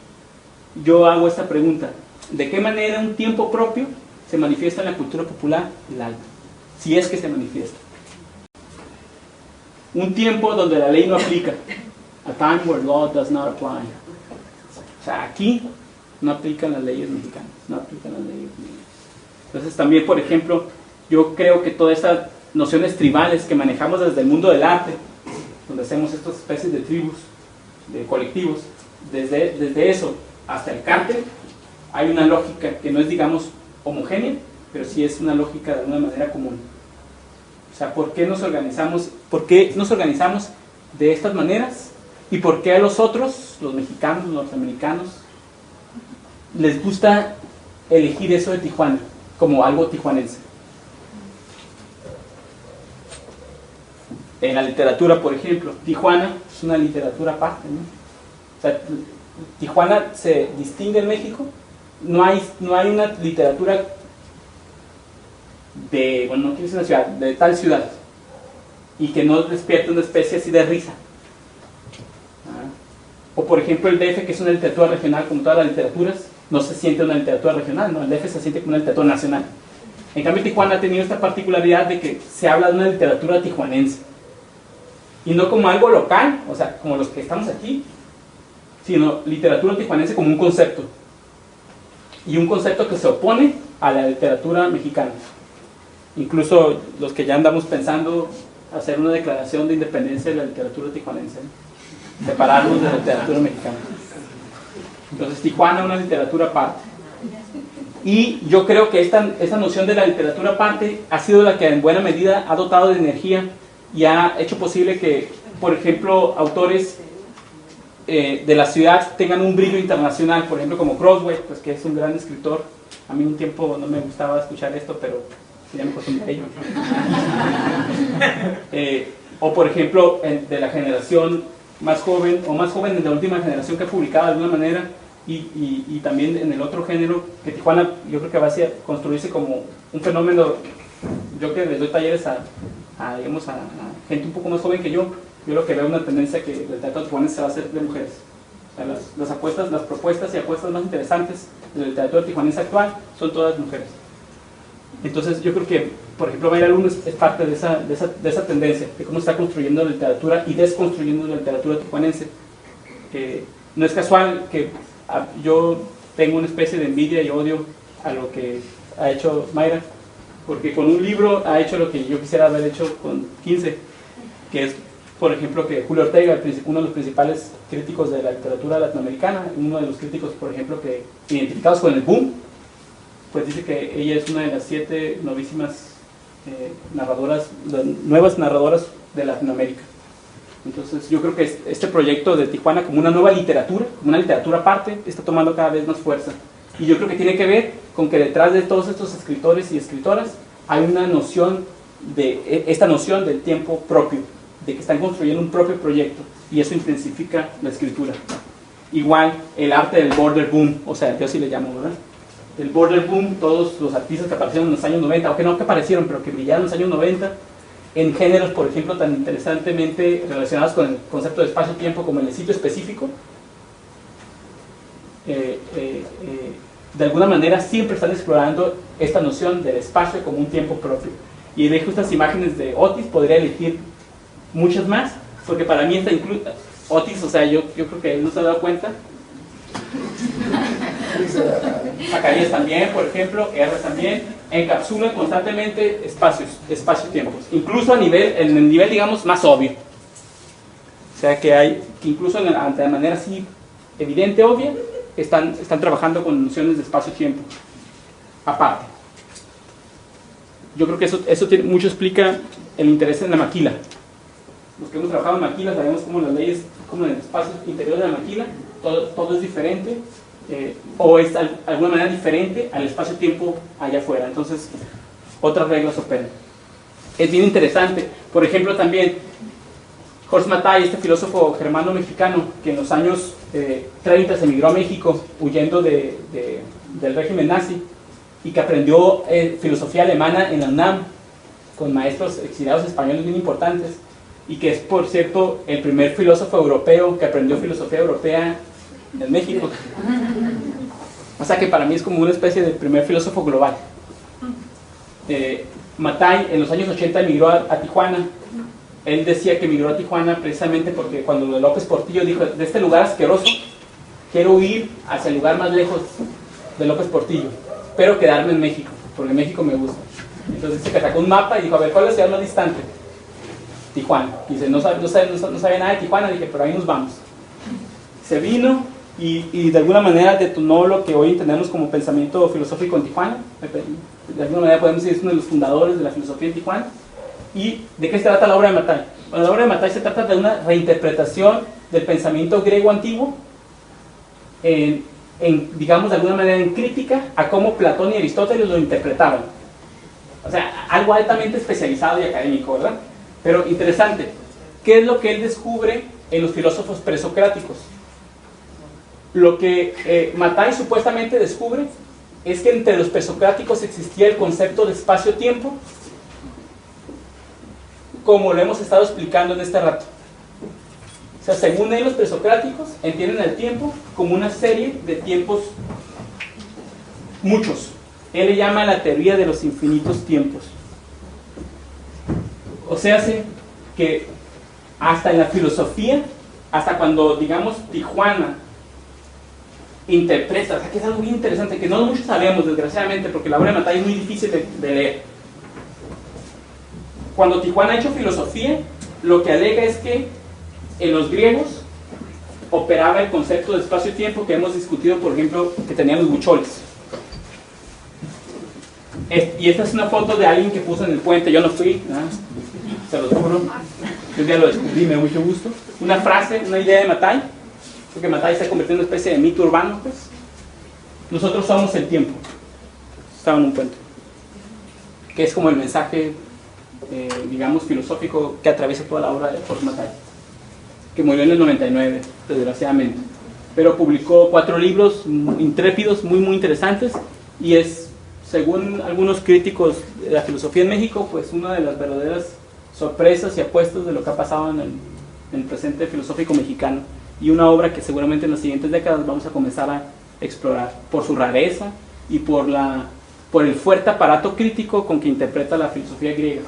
yo hago esta pregunta: ¿de qué manera un tiempo propio se manifiesta en la cultura popular y la alta? Si es que se manifiesta. Un tiempo donde la ley no aplica. A time where law does not apply. O sea, aquí no aplican las leyes mexicanas, no aplican las leyes mexicanas. Entonces también, por ejemplo, yo creo que todas estas nociones tribales que manejamos desde el mundo del arte, donde hacemos estas especies de tribus, de colectivos, desde eso hasta el cártel, hay una lógica que no es, digamos, homogénea, pero sí es una lógica de alguna manera común. O sea, ¿por qué nos organizamos de estas maneras? ¿Y por qué a los otros, los mexicanos, los norteamericanos, les gusta elegir eso de Tijuana como algo tijuanense? En la literatura, por ejemplo, Tijuana es una literatura aparte, ¿no? O sea, Tijuana se distingue en México. No hay una literatura de, bueno, no quiero decir una ciudad, de tal ciudad, y que no despierte una especie así de risa. O por ejemplo el DF, que es una literatura regional como todas las literaturas, no se siente una literatura regional, ¿no? El DF se siente como una literatura nacional. En cambio Tijuana ha tenido esta particularidad de que se habla de una literatura tijuanense, y no como algo local, o sea, como los que estamos aquí, sino literatura tijuanense como un concepto, y un concepto que se opone a la literatura mexicana. Incluso los que ya andamos pensando hacer una declaración de independencia de la literatura tijuanense, ¿no? Separarnos de la literatura mexicana. Entonces Tijuana es una literatura aparte. Y yo creo que esta noción de la literatura aparte ha sido la que en buena medida ha dotado de energía y ha hecho posible que, por ejemplo, autores de la ciudad tengan un brillo internacional, por ejemplo como Crossway, pues, que es un gran escritor. A mí un tiempo no me gustaba escuchar esto, pero ya me acostumbré a ello. O por ejemplo de la generación más joven, o más joven de la última generación que ha publicado de alguna manera, y también en el otro género, que Tijuana yo creo que va a construirse como un fenómeno. Yo que les doy talleres a gente un poco más joven que yo lo que veo una tendencia que el teatro tijuanense se va a hacer de mujeres. O sea, las propuestas y apuestas más interesantes de la literatura tijuanense actual son todas mujeres. Entonces yo creo que, por ejemplo, Mayra Luna es parte de esa tendencia, de cómo está construyendo la literatura y desconstruyendo la literatura tijuanense. No es casual que yo tengo una especie de envidia y odio a lo que ha hecho Mayra, porque con un libro ha hecho lo que yo quisiera haber hecho con 15, que es, por ejemplo, que Julio Ortega, uno de los principales críticos de la literatura latinoamericana, uno de los críticos, por ejemplo, que identificados con el boom, pues dice que ella es una de las 7 novísimas nuevas narradoras de Latinoamérica. Entonces yo creo que este proyecto de Tijuana como una nueva literatura, como una literatura aparte, está tomando cada vez más fuerza. Y yo creo que tiene que ver con que detrás de todos estos escritores y escritoras hay una noción esta noción del tiempo propio, de que están construyendo un propio proyecto, y eso intensifica la escritura. Igual el arte del border boom, o sea, yo así le llamo, ¿verdad? El border boom, todos los artistas que aparecieron en los años 90, o que no que aparecieron, pero que brillaron en los años 90, en géneros, por ejemplo, tan interesantemente relacionados con el concepto de espacio-tiempo como el sitio específico, de alguna manera siempre están explorando esta noción del espacio como un tiempo propio. Y dejo estas imágenes de Otis, podría elegir muchas más, porque para mí esta incluye Otis, o sea, yo creo que él no se ha dado cuenta. Zacarías también, por ejemplo, R también, encapsula constantemente espacios-tiempos, incluso en el nivel, digamos, más obvio. O sea, que incluso de manera así evidente, obvia, están trabajando con nociones de espacio-tiempo aparte. Yo creo que eso mucho explica el interés en la maquila. Los que hemos trabajado en maquila sabemos cómo las leyes, como en el espacio interior de la maquila, todo es diferente, o es de alguna manera diferente al espacio-tiempo allá afuera. Entonces, otras reglas operan. Es bien interesante. Por ejemplo, también Horst Mattei, este filósofo germano-mexicano que en los años 30 se emigró a México huyendo del régimen nazi, y que aprendió filosofía alemana en la UNAM con maestros exiliados españoles bien importantes, y que es, por cierto, el primer filósofo europeo que aprendió filosofía europea en México. O sea que para mí es como una especie de primer filósofo global. Mattei en los años 80 emigró a Tijuana. Él decía que emigró a Tijuana precisamente porque cuando López Portillo dijo: de este lugar asqueroso quiero huir hacia el lugar más lejos de López Portillo, pero quedarme en México, porque México me gusta. Entonces dice que sacó un mapa y dijo: a ver, ¿cuál es la ciudad más distante? Tijuana. Y dice, no sabía nada de Tijuana. Dije, pero ahí nos vamos. Se vino y de alguna manera detonó lo que hoy entendemos como pensamiento filosófico en Tijuana. De alguna manera podemos decir, es uno de los fundadores de la filosofía en Tijuana. ¿Y de qué se trata la obra de Mattei? Bueno, la obra de Mattei se trata de una reinterpretación del pensamiento griego antiguo, digamos de alguna manera en crítica a cómo Platón y Aristóteles lo interpretaban. O sea, algo altamente especializado y académico, ¿verdad? Pero interesante. ¿Qué es lo que él descubre en los filósofos presocráticos? Lo que Mattei supuestamente descubre es que entre los presocráticos existía el concepto de espacio-tiempo, como lo hemos estado explicando en este rato. O sea, según él, los presocráticos entienden el tiempo como una serie de tiempos, muchos. Él le llama la teoría de los infinitos tiempos. O sea, que hasta en la filosofía, hasta cuando, digamos, Tijuana interpreta, o sea, que es algo bien interesante, que no muchos sabemos, desgraciadamente, porque la obra de Mattei es muy difícil de leer. Cuando Tijuana ha hecho filosofía, lo que alega es que en los griegos operaba el concepto de espacio-tiempo que hemos discutido, por ejemplo, que tenían los bucholes. Y esta es una foto de alguien que puso en el puente, yo no fui, ¿no? Se los juro, yo un día lo descubrí, me dio mucho gusto. Una frase, una idea de Mattei, porque Mattei se ha convertido en una especie de mito urbano, pues. Nosotros somos el tiempo. Estaba en un puente. Que es como el mensaje, digamos, filosófico que atraviesa toda la obra de Jorge Mattei, que murió en el 99, desgraciadamente. Pero publicó 4 libros intrépidos, muy interesantes, y es, según algunos críticos de la filosofía en México, pues una de las verdaderas sorpresas y apuestas de lo que ha pasado en el presente filosófico mexicano, y una obra que seguramente en las siguientes décadas vamos a comenzar a explorar por su rareza y por el fuerte aparato crítico con que interpreta la filosofía griega.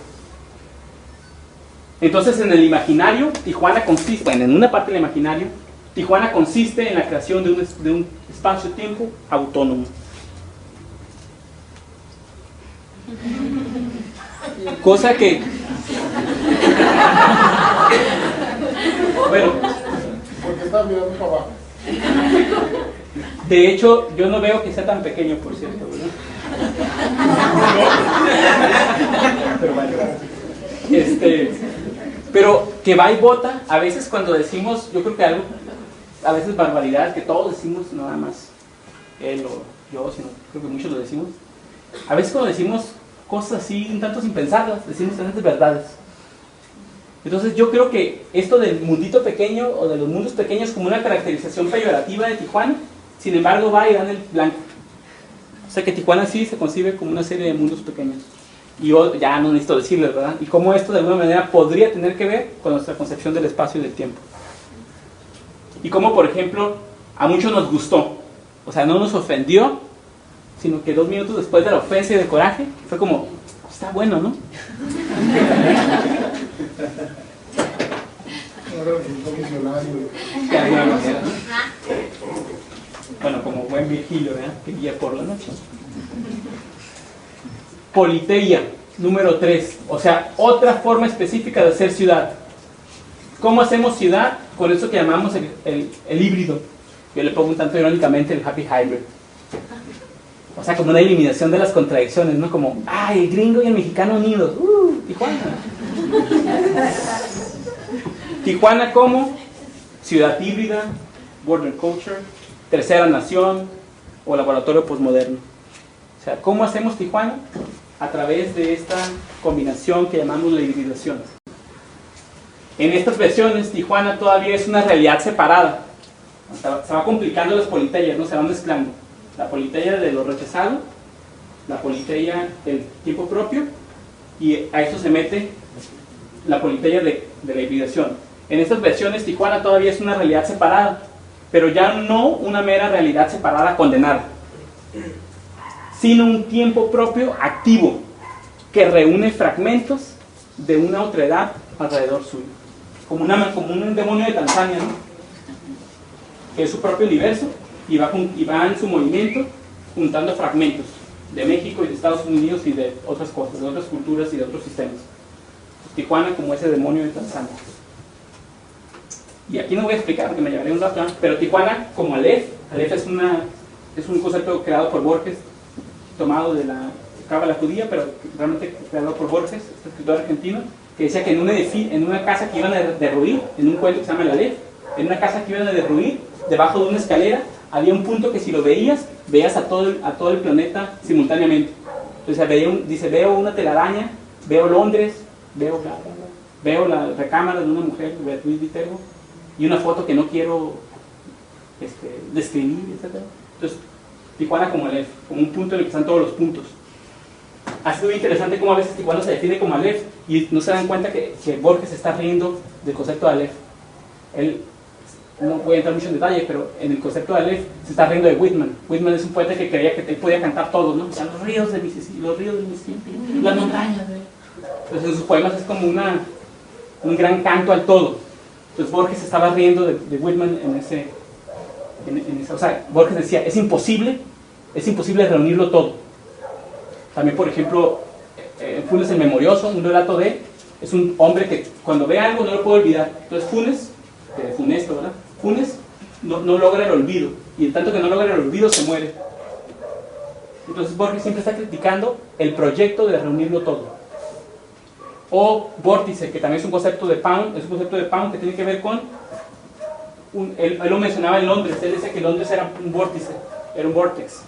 Entonces, en el imaginario, Tijuana consiste, bueno, en una parte del imaginario, Tijuana consiste en la creación de un espacio-tiempo autónomo. Cosa que... Bueno, Porque está mirando para abajo. de hecho, yo no veo que sea tan pequeño, por cierto, ¿verdad? Pero bueno, pero que va y vota, a veces cuando decimos, yo creo que algo, a veces barbaridades que todos decimos, no nada más él o yo, sino creo que muchos lo decimos. A veces cuando decimos cosas así, un tanto sin pensarlas, decimos tantas verdades. Entonces yo creo que esto del mundito pequeño o de los mundos pequeños como una caracterización peyorativa de Tijuana, sin embargo va y da en el blanco. O sea que Tijuana sí se concibe como una serie de mundos pequeños. Y yo ya no necesito decirles, ¿verdad? Y cómo esto de alguna manera podría tener que ver con nuestra concepción del espacio y del tiempo. Y cómo, por ejemplo, a muchos nos gustó. O sea, no nos ofendió, sino que 2 minutos después de la ofensa y del coraje, fue como, está bueno, ¿no? De alguna manera, ¿no? Bueno, como buen Virgilio, ¿verdad? Que guía por la noche. Politeia, número 3. O sea, otra forma específica de hacer ciudad. ¿Cómo hacemos ciudad? Con eso que llamamos el híbrido. Yo le pongo un tanto irónicamente el happy hybrid. O sea, como una eliminación de las contradicciones, ¿no? Como, ¡ay, el gringo y el mexicano unidos! Tijuana. Tijuana como ciudad híbrida, border culture, tercera nación o laboratorio postmoderno. O sea, ¿cómo hacemos Tijuana? A través de esta combinación que llamamos la hibridación. En estas versiones, Tijuana todavía es una realidad separada. Se va complicando las politeias, ¿no? Se van mezclando. La politeia de lo rechazado, la politeia del tiempo propio, y a esto se mete la politeia de la hibridación. En estas versiones, Tijuana todavía es una realidad separada, pero ya no una mera realidad separada condenada, sino un tiempo propio activo que reúne fragmentos de una otredad alrededor suyo, como un demonio de Tanzania, ¿no? Que es su propio universo y va en su movimiento juntando fragmentos de México y de Estados Unidos y de otras cosas, de otras culturas y de otros sistemas. Tijuana como ese demonio de Tanzania. Y aquí no voy a explicar porque me llevaré un rato, pero Tijuana como Aleph es un concepto creado por Borges, tomado de la cábala judía, pero realmente creado por Borges, este escritor argentino, que decía que en una casa que iban a derruir, en un cuento que se llama el Aleph, en una casa que iban a derruir, debajo de una escalera, había un punto que si lo veías a todo el planeta simultáneamente. Entonces dice, veo una telaraña, veo Londres, veo la recámara de una mujer, Beatriz Viterbo, y una foto que no quiero describir, etc. Entonces, Tijuana como Aleph, como un punto en el que están todos los puntos. Ha sido interesante cómo a veces Tijuana se define como Aleph y no se dan cuenta que Borges está riendo del concepto de Aleph. Él, no voy a entrar mucho en detalle, pero en el concepto de Aleph se está riendo de Whitman. Whitman es un poeta que creía que él podía cantar todo, ¿no? O sea, los ríos de Mississippi, las montañas. Entonces en sus poemas es como un gran canto al todo. Entonces Borges estaba riendo de Whitman en ese, o sea, Borges decía, es imposible reunirlo todo. También, por ejemplo, Funes el Memorioso, un relato es un hombre que cuando ve algo no lo puede olvidar. Entonces Funesto, ¿verdad? Funes no logra el olvido, y en tanto que no logra el olvido se muere. Entonces Borges siempre está criticando el proyecto de reunirlo todo. O vórtice, que también es un concepto de Pound, que tiene que ver con, él lo mencionaba en Londres, él decía que Londres era un vórtice, era un vortex.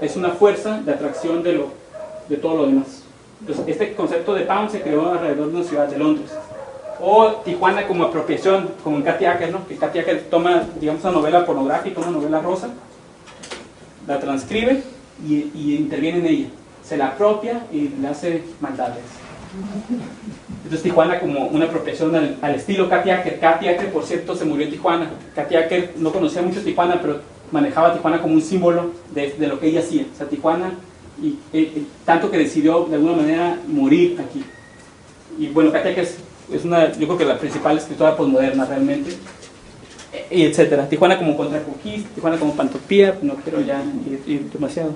Es una fuerza de atracción de todo lo demás. Entonces, este concepto de Pound se creó alrededor de una ciudad de Londres. O Tijuana como apropiación, como en Kathy Acker, ¿no? Que Kathy Acker toma, digamos, una novela pornográfica, una novela rosa, la transcribe y interviene en ella. Se la apropia y le hace maldades. Entonces Tijuana como una apropiación al estilo Kathy Acker. Kathy Acker, por cierto, se murió en Tijuana. Kathy Acker no conocía mucho Tijuana, pero manejaba Tijuana como un símbolo de lo que ella hacía. O sea, Tijuana, tanto que decidió de alguna manera morir aquí. Y bueno, Kathy Acker es una, yo creo que la principal escritora posmoderna realmente, y etcétera. Tijuana como contraconquista, Tijuana como pantopía, no quiero ya ir demasiado.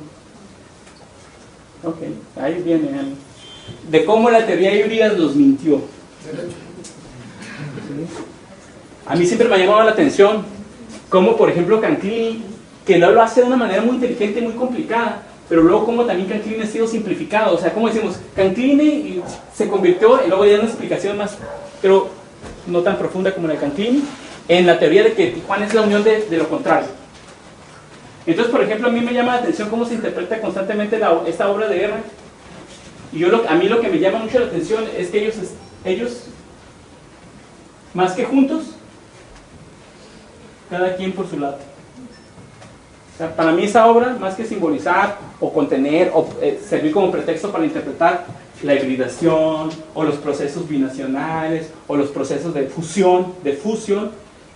Ok, ahí viene de cómo la teoría híbrida los mintió. A mí siempre me ha llamado la atención cómo, por ejemplo, Canclini, que lo hace de una manera muy inteligente y muy complicada, pero luego como también Canclini ha sido simplificado. O sea, como decimos, Canclini se convirtió, y luego ya una explicación más, pero no tan profunda como la de Canclini, en la teoría de que Tijuana es la unión de lo contrario. Entonces, por ejemplo, a mí me llama la atención cómo se interpreta constantemente esta obra de guerra. Y a mí lo que me llama mucho la atención es que ellos más que juntos, cada quien por su lado. O sea, para mí esa obra, más que simbolizar o contener o servir como pretexto para interpretar la hibridación o los procesos binacionales o los procesos de fusión,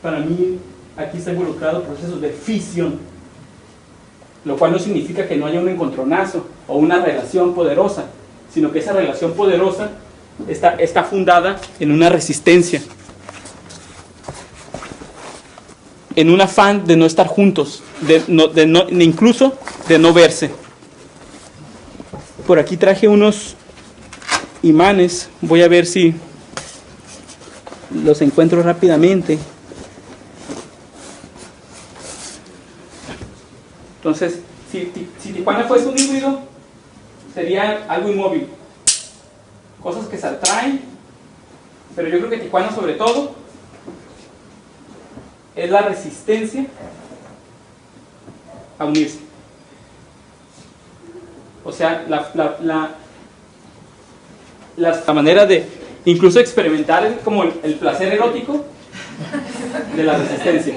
para mí aquí está involucrado procesos de fisión, lo cual no significa que no haya un encontronazo o una relación poderosa, sino que esa relación poderosa está fundada en una resistencia, en un afán de no estar juntos, incluso de no verse. Por aquí traje unos imanes, voy a ver si los encuentro rápidamente. Entonces, si Tijuana fuese un híbrido, sería algo inmóvil, cosas que se atraen, pero yo creo que Tijuana sobre todo es la resistencia a unirse. O sea, la manera de incluso experimentar como el placer erótico de la resistencia.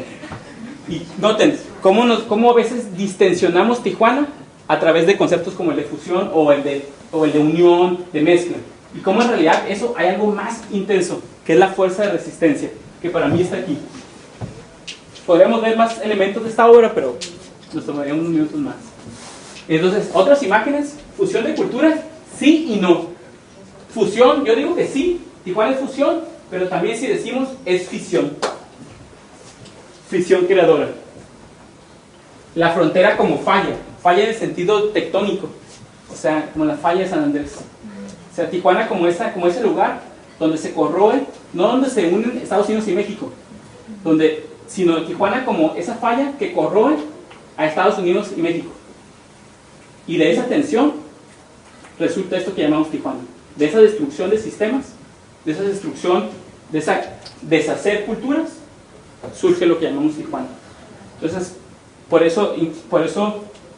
Y noten cómo a veces distensionamos Tijuana a través de conceptos como el de fusión o el de unión, de mezcla. Y cómo en realidad eso hay algo más intenso, que es la fuerza de resistencia, que para mí está aquí. Podríamos ver más elementos de esta obra, pero nos tomaría unos minutos más. Entonces, otras imágenes, fusión de culturas, sí y no. Fusión, yo digo que sí, Tijuana es fusión, pero también si decimos es fisión. Fisión creadora. La frontera como falla en el sentido tectónico, o sea, como la falla de San Andrés. O sea, Tijuana como ese lugar donde se corroe, no donde se unen Estados Unidos y México, sino Tijuana como esa falla que corroe a Estados Unidos y México. Y de esa tensión resulta esto que llamamos Tijuana. De esa destrucción de sistemas, de esa destrucción, de esa deshacer culturas, surge lo que llamamos Tijuana. Entonces, por eso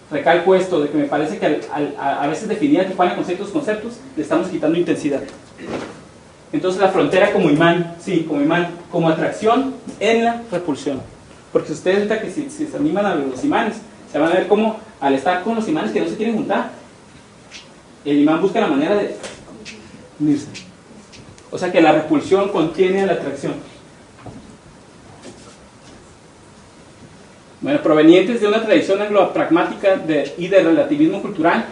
recalco esto, de que me parece que a veces definir a Tijuana con ciertos conceptos le estamos quitando intensidad. Entonces la frontera como imán, como atracción en la repulsión. Porque ustedes ahorita que si se animan a los imanes, se van a ver cómo al estar con los imanes que no se quieren juntar, el imán busca la manera de unirse. O sea que la repulsión contiene a la atracción. Bueno, provenientes de una tradición anglo-pragmática y de relativismo cultural,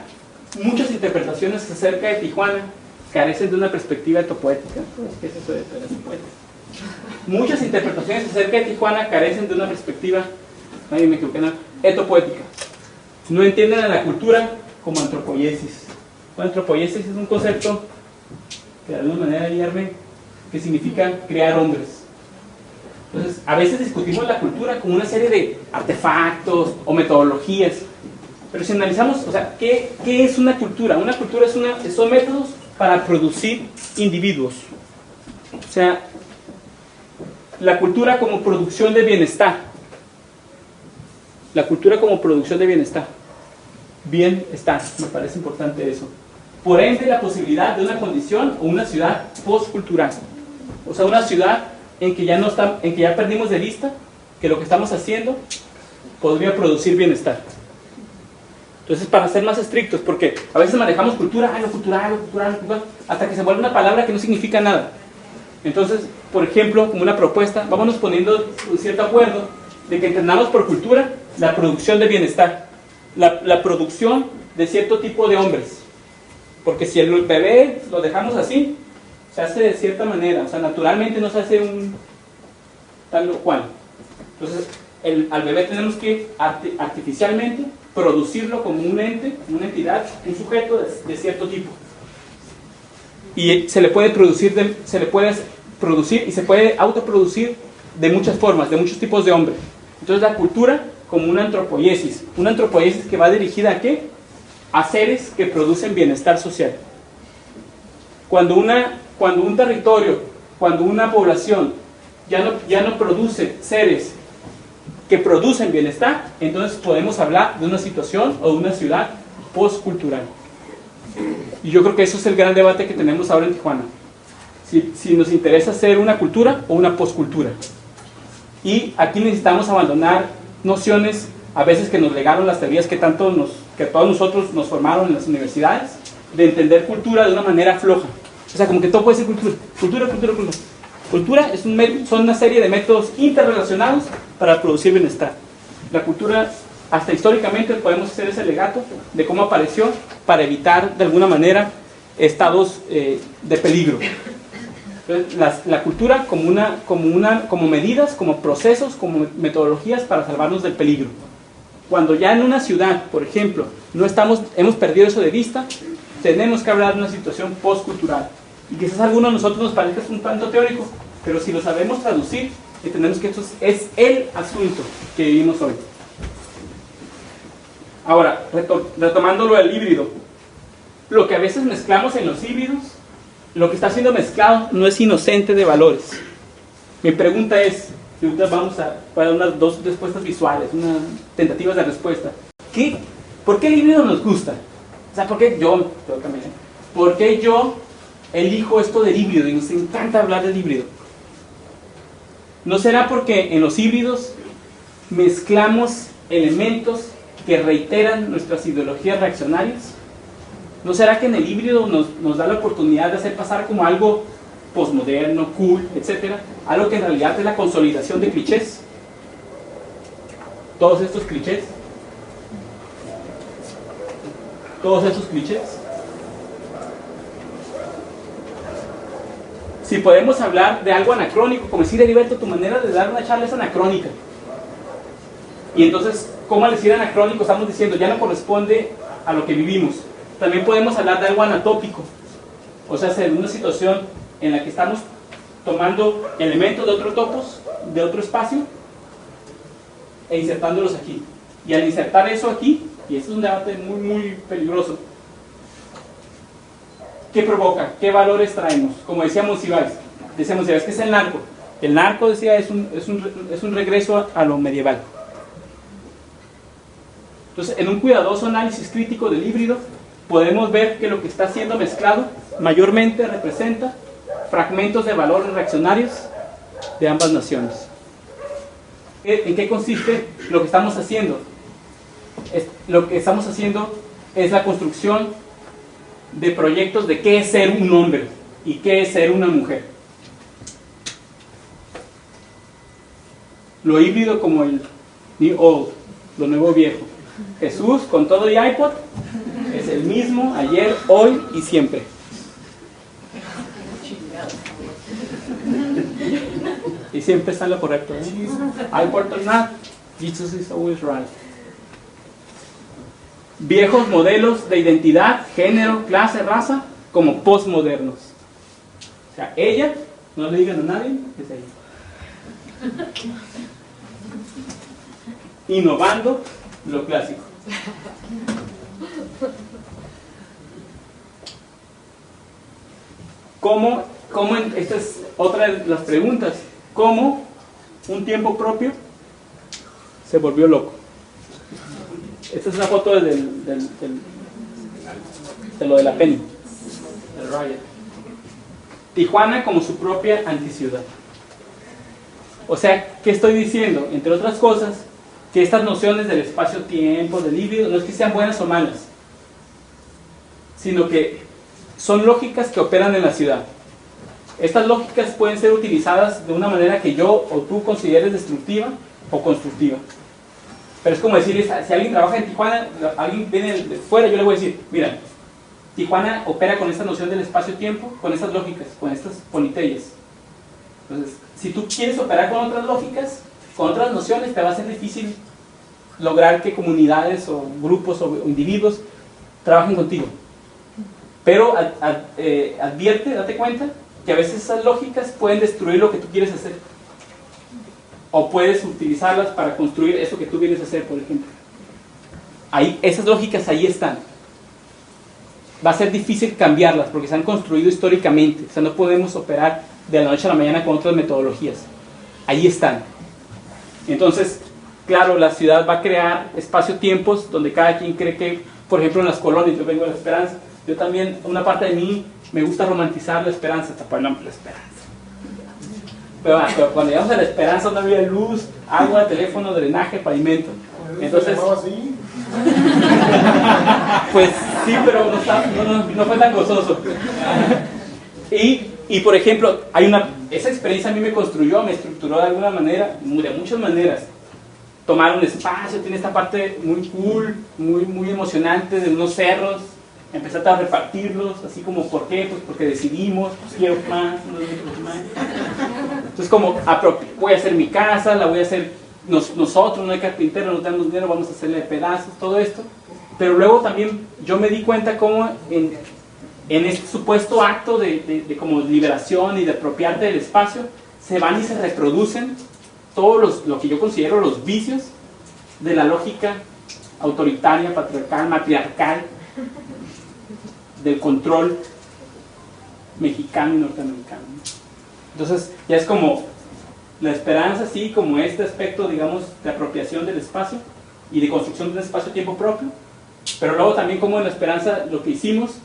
muchas interpretaciones acerca de Tijuana carecen de una perspectiva etopoética. ¿Qué es eso de etopoética? Muchas interpretaciones acerca de Tijuana carecen de una perspectiva, ay, me equivoqué, etopoética. No entienden a la cultura como antropoiesis. Bueno, antropoiesis es un concepto que de alguna manera hierve, que significa crear hombres. Entonces, a veces discutimos la cultura como una serie de artefactos o metodologías. Pero si analizamos, o sea, ¿qué es una cultura? Una cultura son métodos para producir individuos. O sea, la cultura como producción de bienestar. La cultura como producción de bienestar. Bienestar, me parece importante eso. Por ende, la posibilidad de una condición o una ciudad postcultural. O sea, una ciudad en que ya perdimos de vista que lo que estamos haciendo podría producir bienestar. Entonces, para ser más estrictos, porque a veces manejamos cultura, lo cultural, hasta que se vuelve una palabra que no significa nada. Entonces, por ejemplo, como una propuesta, vámonos poniendo un cierto acuerdo de que entendamos por cultura la producción de bienestar, la producción de cierto tipo de hombres. Porque si el bebé lo dejamos así, se hace de cierta manera, o sea, naturalmente no se hace un tal o cual. Entonces, al bebé tenemos que artificialmente producirlo como un ente, una entidad, un sujeto de cierto tipo. Y se le puede producir y se puede autoproducir de muchas formas, de muchos tipos de hombre. Entonces, la cultura como una antropoiesis que va dirigida ¿a qué? A seres que producen bienestar social. Cuando un territorio, cuando una población ya no produce seres que producen bienestar, entonces podemos hablar de una situación o de una ciudad postcultural. Y yo creo que eso es el gran debate que tenemos ahora en Tijuana. Si nos interesa ser una cultura o una postcultura. Y aquí necesitamos abandonar nociones a veces que nos legaron las teorías que todos nosotros nos formaron en las universidades, de entender cultura de una manera floja. O sea, como que todo puede ser cultura. Cultura son una serie de métodos interrelacionados para producir bienestar. La cultura, hasta históricamente, podemos hacer ese legato de cómo apareció para evitar, de alguna manera, estados de peligro. Entonces, la cultura como medidas, como procesos, como metodologías para salvarnos del peligro. Cuando ya en una ciudad, por ejemplo, hemos perdido eso de vista, tenemos que hablar de una situación postcultural. Y quizás a algunos de nosotros nos parezca un tanto teórico, pero si lo sabemos traducir, entendemos que esto es el asunto que vivimos hoy. Ahora, retomando lo del híbrido, lo que a veces mezclamos en los híbridos, lo que está siendo mezclado no es inocente de valores. Mi pregunta es, y ahorita vamos a dar unas 2 respuestas visuales, unas tentativas de respuesta. ¿Por qué el híbrido nos gusta? O sea, ¿por qué yo elijo esto del híbrido y nos encanta hablar del híbrido? ¿No será porque en los híbridos mezclamos elementos que reiteran nuestras ideologías reaccionarias? ¿No será que en el híbrido nos da la oportunidad de hacer pasar como algo posmoderno, cool, etcétera, algo que en realidad es la consolidación de clichés? Todos estos clichés. Si podemos hablar de algo anacrónico, como decir, Heriberto, tu manera de dar una charla es anacrónica. Y entonces, ¿cómo al decir anacrónico estamos diciendo ya no corresponde a lo que vivimos? También podemos hablar de algo anatópico. O sea, en una situación en la que estamos tomando elementos de otro topos, de otro espacio, e insertándolos aquí. Y al insertar eso aquí, y este es un debate muy, muy peligroso, ¿qué provoca? ¿Qué valores traemos? Como decía Monsiváis, ¿qué es el narco? El narco, decía, es un regreso a lo medieval. Entonces, en un cuidadoso análisis crítico del híbrido, podemos ver que lo que está siendo mezclado mayormente representa fragmentos de valores reaccionarios de ambas naciones. ¿En qué consiste lo que estamos haciendo? Lo que estamos haciendo es la construcción de proyectos de qué es ser un hombre y qué es ser una mujer. Lo híbrido como el new old, lo nuevo viejo. Jesús con todo y iPod es el mismo ayer, hoy y siempre. Y siempre está en lo correcto, ¿eh? iPod or not, Jesus is always right. Viejos modelos de identidad, género, clase, raza, como postmodernos. O sea, ella, no le digan a nadie, es ella. Innovando lo clásico. Esta es otra de las preguntas, ¿cómo un tiempo propio se volvió loco? Esta es una foto de lo de la Penny, del Riot. Tijuana como su propia anticiudad. O sea, ¿qué estoy diciendo? Entre otras cosas, que estas nociones del espacio-tiempo, del híbrido, no es que sean buenas o malas, sino que son lógicas que operan en la ciudad. Estas lógicas pueden ser utilizadas de una manera que yo o tú consideres destructiva o constructiva. Pero es como decir, si alguien trabaja en Tijuana, alguien viene de fuera, yo le voy a decir, mira, Tijuana opera con esta noción del espacio-tiempo, con estas lógicas, con estas politeías. Entonces, si tú quieres operar con otras lógicas, con otras nociones, te va a ser difícil lograr que comunidades o grupos o individuos trabajen contigo. Pero advierte, date cuenta, que a veces esas lógicas pueden destruir lo que tú quieres hacer. O puedes utilizarlas para construir eso que tú vienes a hacer, por ejemplo. Ahí, esas lógicas ahí están. Va a ser difícil cambiarlas porque se han construido históricamente. O sea, no podemos operar de la noche a la mañana con otras metodologías. Ahí están. Entonces, claro, la ciudad va a crear espacio-tiempos donde cada quien cree que, por ejemplo, en las colonias, yo vengo de La Esperanza, yo también, una parte de mí me gusta romantizar la esperanza, tapar la esperanza. Pero cuando llegamos a La Esperanza no había luz, agua, teléfono, drenaje, pavimento. Entonces, así? pues sí, pero no fue tan gozoso. Y por ejemplo, esa experiencia a mí me construyó, me estructuró de alguna manera, de muchas maneras. Tomar un espacio, tiene esta parte muy cool, muy emocionante de unos cerros, empezar a repartirlos, así como, ¿por qué? Pues porque decidimos, pues quiero más, más. Entonces como, voy a hacer mi casa, la voy a hacer nosotros, no hay carpintero, nos damos dinero, vamos a hacerle pedazos, todo esto. Pero luego también yo me di cuenta cómo en este supuesto acto de como liberación y de apropiarte del espacio, se van y se reproducen todos lo que yo considero los vicios de la lógica autoritaria, patriarcal, matriarcal, del control mexicano y norteamericano. Entonces ya es como La Esperanza, sí, como este aspecto, digamos, de apropiación del espacio y de construcción de un espacio-tiempo propio, pero luego también como en La Esperanza lo que hicimos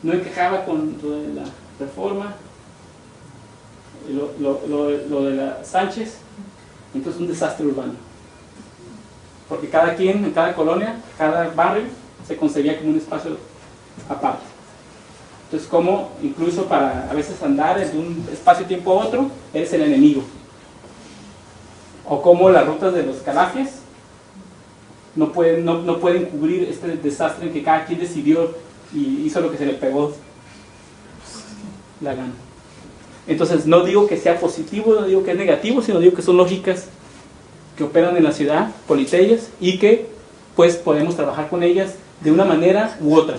no encajaba con lo de la Reforma, lo de la Sánchez, entonces un desastre urbano. Porque cada quien, en cada colonia, cada barrio, se concebía como un espacio aparte. Entonces como incluso para a veces andar de un espacio-tiempo a otro, eres el enemigo. O como las rutas de los calafias no pueden cubrir este desastre en que cada quien decidió y hizo lo que se le pegó la gana. Entonces no digo que sea positivo, no digo que es negativo, sino digo que son lógicas que operan en la ciudad, politeías, y que pues podemos trabajar con ellas de una manera u otra.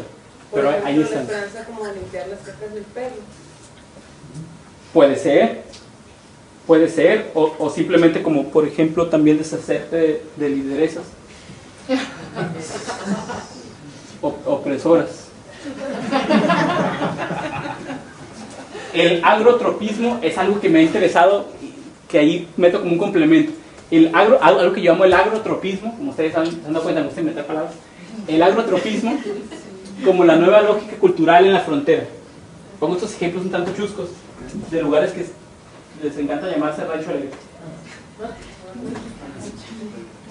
Pero por ejemplo, ahí están. La Esperanza como limpiar las cacas del perro. Puede ser, o simplemente como por ejemplo también deshacerte de lideresas opresoras. El agrotropismo es algo que me ha interesado, que ahí meto como un complemento. Algo que yo llamo el agrotropismo, como ustedes se han dado cuenta, me gusta inventar palabras. El agrotropismo como la nueva lógica cultural en la frontera. Pongo estos ejemplos un tanto chuscos de lugares que les encanta llamarse Rancho Alegre.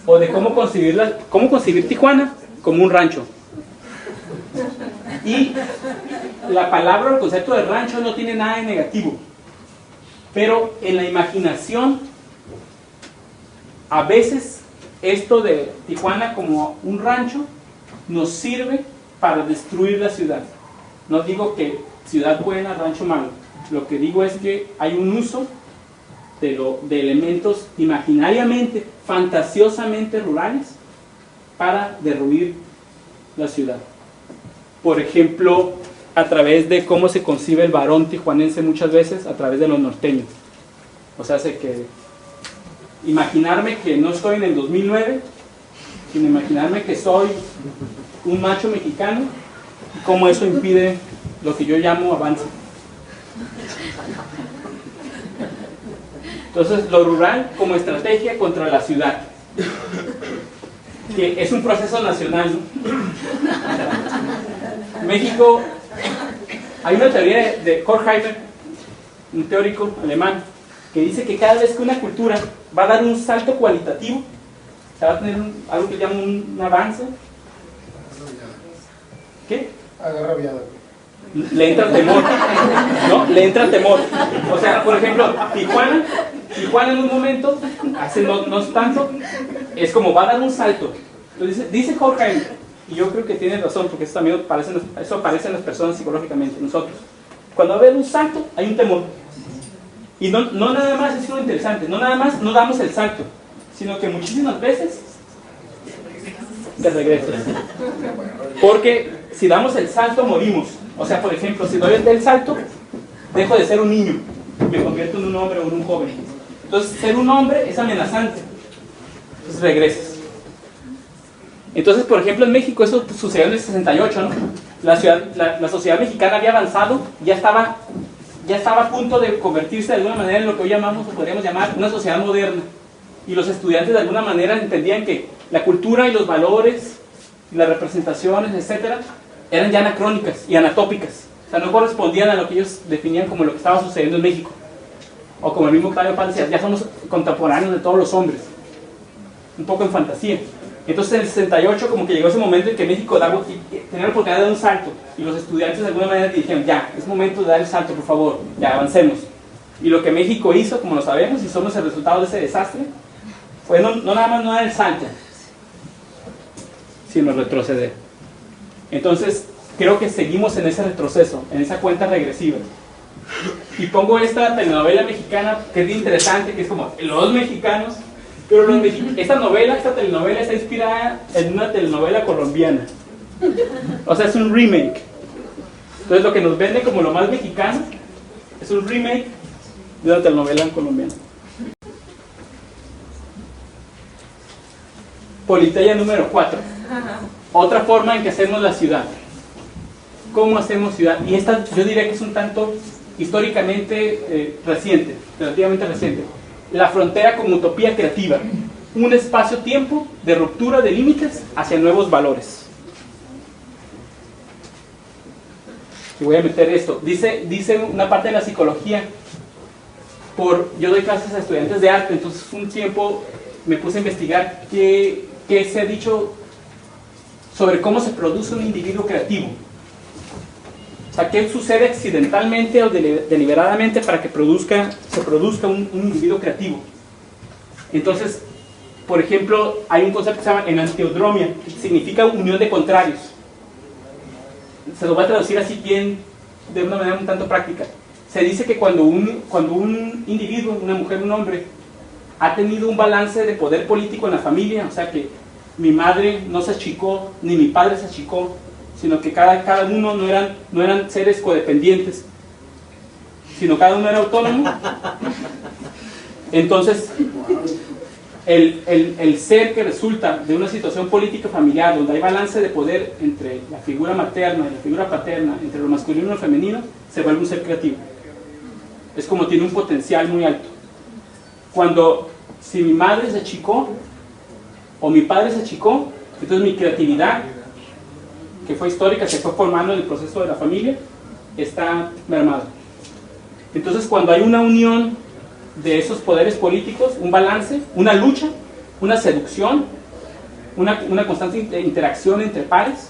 o de cómo concebir Tijuana como un rancho. Y la palabra o el concepto de rancho no tiene nada de negativo, pero en la imaginación a veces esto de Tijuana como un rancho nos sirve para destruir la ciudad. No digo que ciudad buena, rancho malo. Lo que digo es que hay un uso de elementos imaginariamente, fantasiosamente rurales para derruir la ciudad. Por ejemplo, a través de cómo se concibe el varón tijuanense muchas veces, a través de los norteños. O sea, que imaginarme que no estoy en el 2009, sino imaginarme que soy un macho mexicano, y cómo eso impide lo que yo llamo avance. Entonces, lo rural como estrategia contra la ciudad, que es un proceso nacional, ¿no? México, hay una teoría de Horkheimer, un teórico alemán, que dice que cada vez que una cultura va a dar un salto cualitativo, o sea, va a tener algo que llama un avance. ¿Qué? Agarra viada. Le entra el temor, ¿no? Le entra el temor. O sea, por ejemplo, Tijuana en un momento, hace no tanto, es como va a dar un salto. Entonces, dice Horkheimer, y yo creo que tiene razón, porque eso también eso aparece en las personas psicológicamente, nosotros. Cuando va a haber un salto, hay un temor. Y no nada más es lo interesante, no nada más no damos el salto, sino que muchísimas veces te regresas. Porque si damos el salto, morimos. O sea, por ejemplo, si doy el salto, dejo de ser un niño, me convierto en un hombre o en un joven. Entonces, ser un hombre es amenazante. Entonces regresas. Entonces, por ejemplo, en México eso sucedió en el 68, ¿no? La sociedad mexicana había avanzado, ya estaba a punto de convertirse de alguna manera en lo que hoy llamamos, o podríamos llamar, una sociedad moderna. Y los estudiantes de alguna manera entendían que la cultura y los valores, y las representaciones, etcétera, eran ya anacrónicas y anatópicas. O sea, no correspondían a lo que ellos definían como lo que estaba sucediendo en México. O como el mismo Octavio Paz decía, ya somos contemporáneos de todos los hombres. Un poco en fantasía. Entonces en el 68 como que llegó ese momento en que México tenía la oportunidad de dar un salto. Y los estudiantes de alguna manera dijeron, ya, es momento de dar el salto, por favor, ya avancemos. Y lo que México hizo, como lo sabemos, y somos el resultado de ese desastre, fue no nada más no dar el salto, sino retroceder. Entonces, creo que seguimos en ese retroceso, en esa cuenta regresiva. Y pongo esta telenovela mexicana, que es bien interesante, que es como los mexicanos, pero esta telenovela está inspirada en una telenovela colombiana. O sea, es un remake. Entonces, lo que nos vende como lo más mexicano es un remake de una telenovela colombiana. Politeia número 4. Otra forma en que hacemos la ciudad. ¿Cómo hacemos ciudad? Y esta yo diría que es un tanto históricamente reciente, relativamente reciente. La frontera como utopía creativa. Un espacio-tiempo de ruptura de límites hacia nuevos valores. Y voy a meter esto. Dice una parte de la psicología. Yo doy clases a estudiantes de arte, entonces un tiempo me puse a investigar qué se ha dicho sobre cómo se produce un individuo creativo. O sea, qué sucede accidentalmente o deliberadamente para que se produzca un individuo creativo. Entonces, por ejemplo, hay un concepto que se llama enantiodromia, que significa unión de contrarios. Se lo voy a traducir así bien, de una manera un tanto práctica. Se dice que cuando un individuo, una mujer, un hombre, ha tenido un balance de poder político en la familia, o sea que mi madre no se achicó, ni mi padre se achicó, sino que cada uno no eran seres codependientes, sino cada uno era autónomo. Entonces, el ser que resulta de una situación política familiar, donde hay balance de poder entre la figura materna y la figura paterna, entre lo masculino y lo femenino, se vuelve un ser creativo. Es como tiene un potencial muy alto. Si mi madre se achicó, o mi padre se achicó, entonces mi creatividad, que fue histórica, se fue formando en el proceso de la familia, está mermada. Entonces, cuando hay una unión de esos poderes políticos, un balance, una lucha, una seducción, una constante interacción entre pares,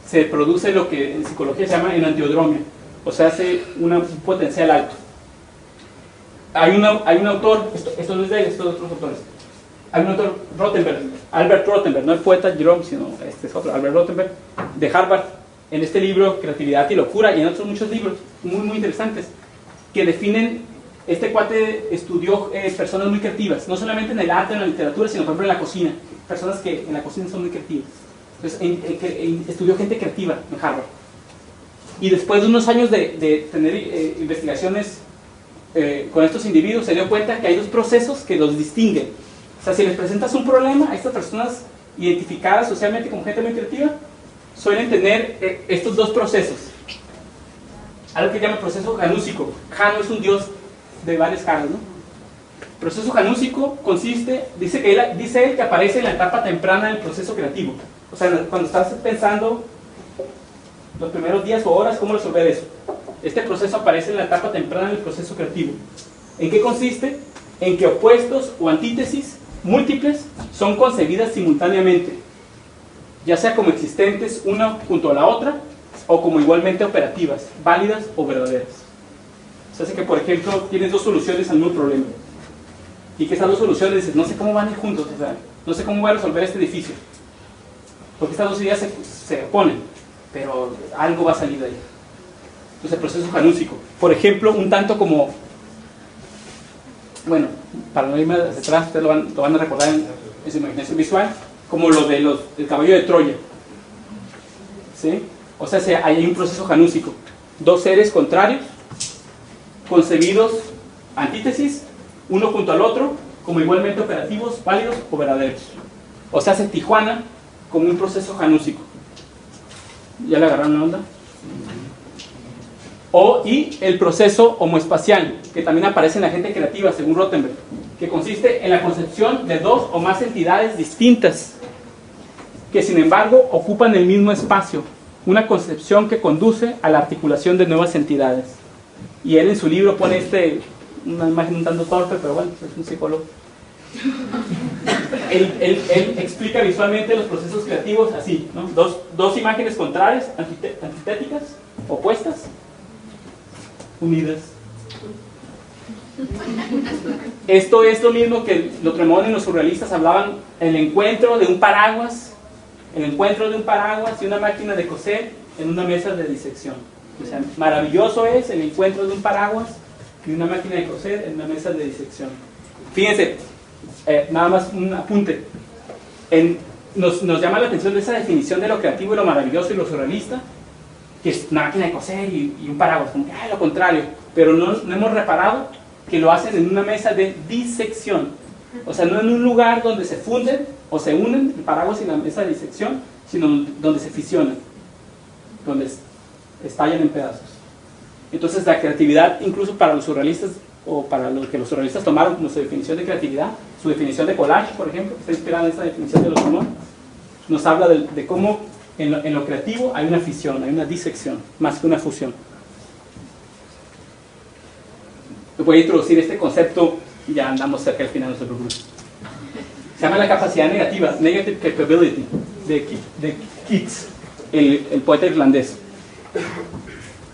se produce lo que en psicología se llama enantiodromia, o sea, hace un potencial alto. Hay un autor, esto no es de él, esto es de otros autores. Hay un autor, Rothenberg, Albert Rothenberg, no el poeta Jerome, sino este es otro, Albert Rothenberg, de Harvard, en este libro Creatividad y Locura, y en otros muchos libros muy interesantes, que definen, este cuate estudió personas muy creativas, no solamente en el arte, en la literatura, sino por ejemplo en la cocina, personas que en la cocina son muy creativas. Entonces estudió gente creativa en Harvard. Y después de unos años de tener investigaciones con estos individuos, se dio cuenta que hay dos procesos que los distinguen. O sea, si les presentas un problema a estas personas identificadas socialmente como gente muy creativa, suelen tener estos dos procesos. Algo que llama proceso janúsico. Jano es un dios de varias caras, ¿no? El proceso janúsico consiste, dice él que aparece en la etapa temprana del proceso creativo. O sea, cuando estás pensando los primeros días o horas, ¿cómo resolver eso? Este proceso aparece en la etapa temprana del proceso creativo. ¿En qué consiste? En que opuestos o antítesis múltiples son concebidas simultáneamente, ya sea como existentes una junto a la otra, o como igualmente operativas, válidas o verdaderas. O sea, hace que, por ejemplo, tienes dos soluciones al mismo problema, y que estas dos soluciones dices, no sé cómo van a ir juntos, o sea, no sé cómo voy a resolver este edificio, porque estas dos ideas se oponen, pero algo va a salir de ahí. Entonces el proceso janúsico, por ejemplo, un tanto como, bueno, para no irme hacia atrás, ustedes lo van a recordar en su imaginación visual, como lo de el caballo de Troya, ¿sí? O sea, hay un proceso janúsico, dos seres contrarios, concebidos antítesis, uno junto al otro, como igualmente operativos, válidos o verdaderos. O sea, hace Tijuana como un proceso janúsico. ¿Ya le agarraron la onda? Y el proceso homoespacial, que también aparece en la gente creativa, según Rothenberg, que consiste en la concepción de dos o más entidades distintas, que sin embargo ocupan el mismo espacio, una concepción que conduce a la articulación de nuevas entidades. Y él en su libro pone una imagen un tanto torpe, pero bueno, es un psicólogo. Él explica visualmente los procesos creativos así, ¿no? Dos imágenes contrarias, antitéticas, opuestas, unidas. Esto es lo mismo que los Tremont y los surrealistas hablaban, el encuentro de un paraguas y una máquina de coser en una mesa de disección. O sea, maravilloso es el encuentro de un paraguas y una máquina de coser en una mesa de disección. Fíjense, nada más un apunte. Nos llama la atención de esa definición de lo creativo y lo maravilloso y lo surrealista, que es una máquina de coser y un paraguas, como que lo contrario, pero no hemos reparado que lo hacen en una mesa de disección, o sea, no en un lugar donde se funden o se unen el paraguas y la mesa de disección, sino donde se fisionan, donde estallan en pedazos. Entonces la creatividad, incluso para los surrealistas, o para lo que los surrealistas tomaron como su definición de creatividad, su definición de collage, por ejemplo, que está inspirada en esa definición de los Tremont, nos habla de cómo en lo creativo hay una fisión, hay una disección, más que una fusión. Voy a introducir este concepto y ya andamos cerca del final de nuestro programa. Se llama la capacidad negativa, negative capability, de Keats, el poeta irlandés.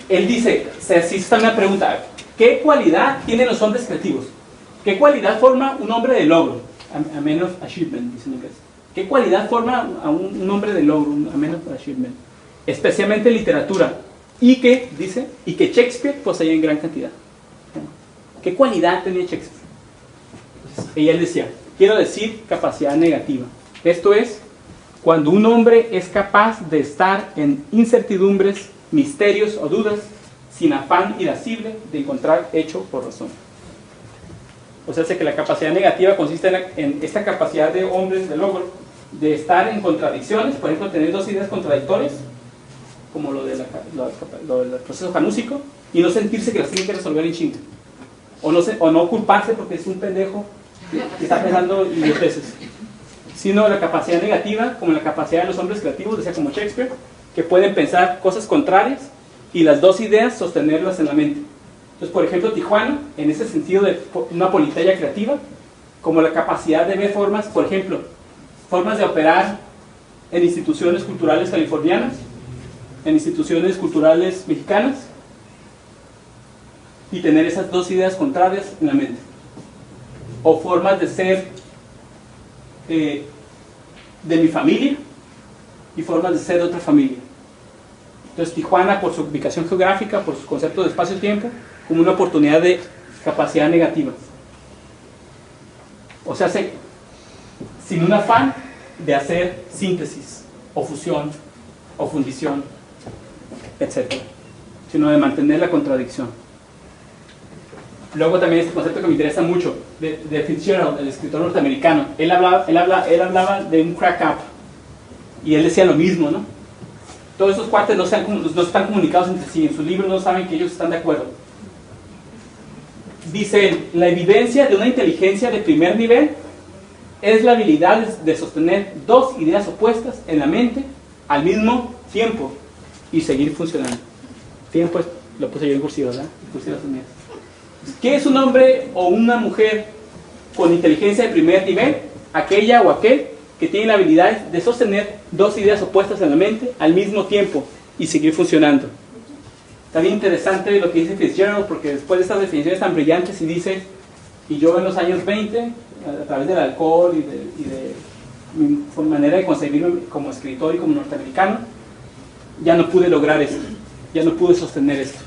Él dice, se hizo una pregunta, ¿qué cualidad tienen los hombres creativos? ¿Qué cualidad forma un hombre de logro? A man of achievement, dice en inglés. ¿Qué cualidad forma a un hombre de logro, a man of achievement? Especialmente en literatura. Y que Shakespeare poseía en gran cantidad. ¿Qué cualidad tenía Shakespeare? Y él decía, quiero decir capacidad negativa. Esto es, cuando un hombre es capaz de estar en incertidumbres, misterios o dudas, sin afán irascible de encontrar hecho o razón. O sea, que la capacidad negativa consiste en esta capacidad de hombres de logro, de estar en contradicciones, por ejemplo, tener dos ideas contradictorias, como lo del proceso janúsico, y no sentirse que las tienen que resolver en chinga. O no culparse porque es un pendejo que está pensando idioteces. Sino la capacidad negativa, como la capacidad de los hombres creativos, decía como Shakespeare, que pueden pensar cosas contrarias y las dos ideas sostenerlas en la mente. Entonces, por ejemplo, Tijuana, en ese sentido de una politeia creativa, como la capacidad de ver formas, por ejemplo, formas de operar en instituciones culturales californianas, en instituciones culturales mexicanas, y tener esas dos ideas contrarias en la mente. O formas de ser de mi familia y formas de ser de otra familia. Entonces Tijuana, por su ubicación geográfica, por su concepto de espacio-tiempo, como una oportunidad de capacidad negativa. O sea, sin un afán de hacer síntesis, o fusión, o fundición, etc., sino de mantener la contradicción. Luego también este concepto que me interesa mucho, de Fitzgerald, el escritor norteamericano. Él hablaba de un crack-up, y él decía lo mismo, ¿no? Todos esos cuates no están comunicados entre sí, en sus libros no saben que ellos están de acuerdo. Dice él, la evidencia de una inteligencia de primer nivel es la habilidad de sostener dos ideas opuestas en la mente al mismo tiempo y seguir funcionando. Tiempo, lo puse yo en cursiva, ¿verdad? En cursiva son mías. ¿Qué es un hombre o una mujer con inteligencia de primer nivel? Aquella o aquel que tiene la habilidad de sostener dos ideas opuestas en la mente al mismo tiempo y seguir funcionando. Está bien interesante lo que dice Fitzgerald, porque después de estas definiciones tan brillantes y dice, y yo en los años 20, a través del alcohol y de mi manera de concebirme como escritor y como norteamericano, ya no pude lograr esto, ya no pude sostener esto.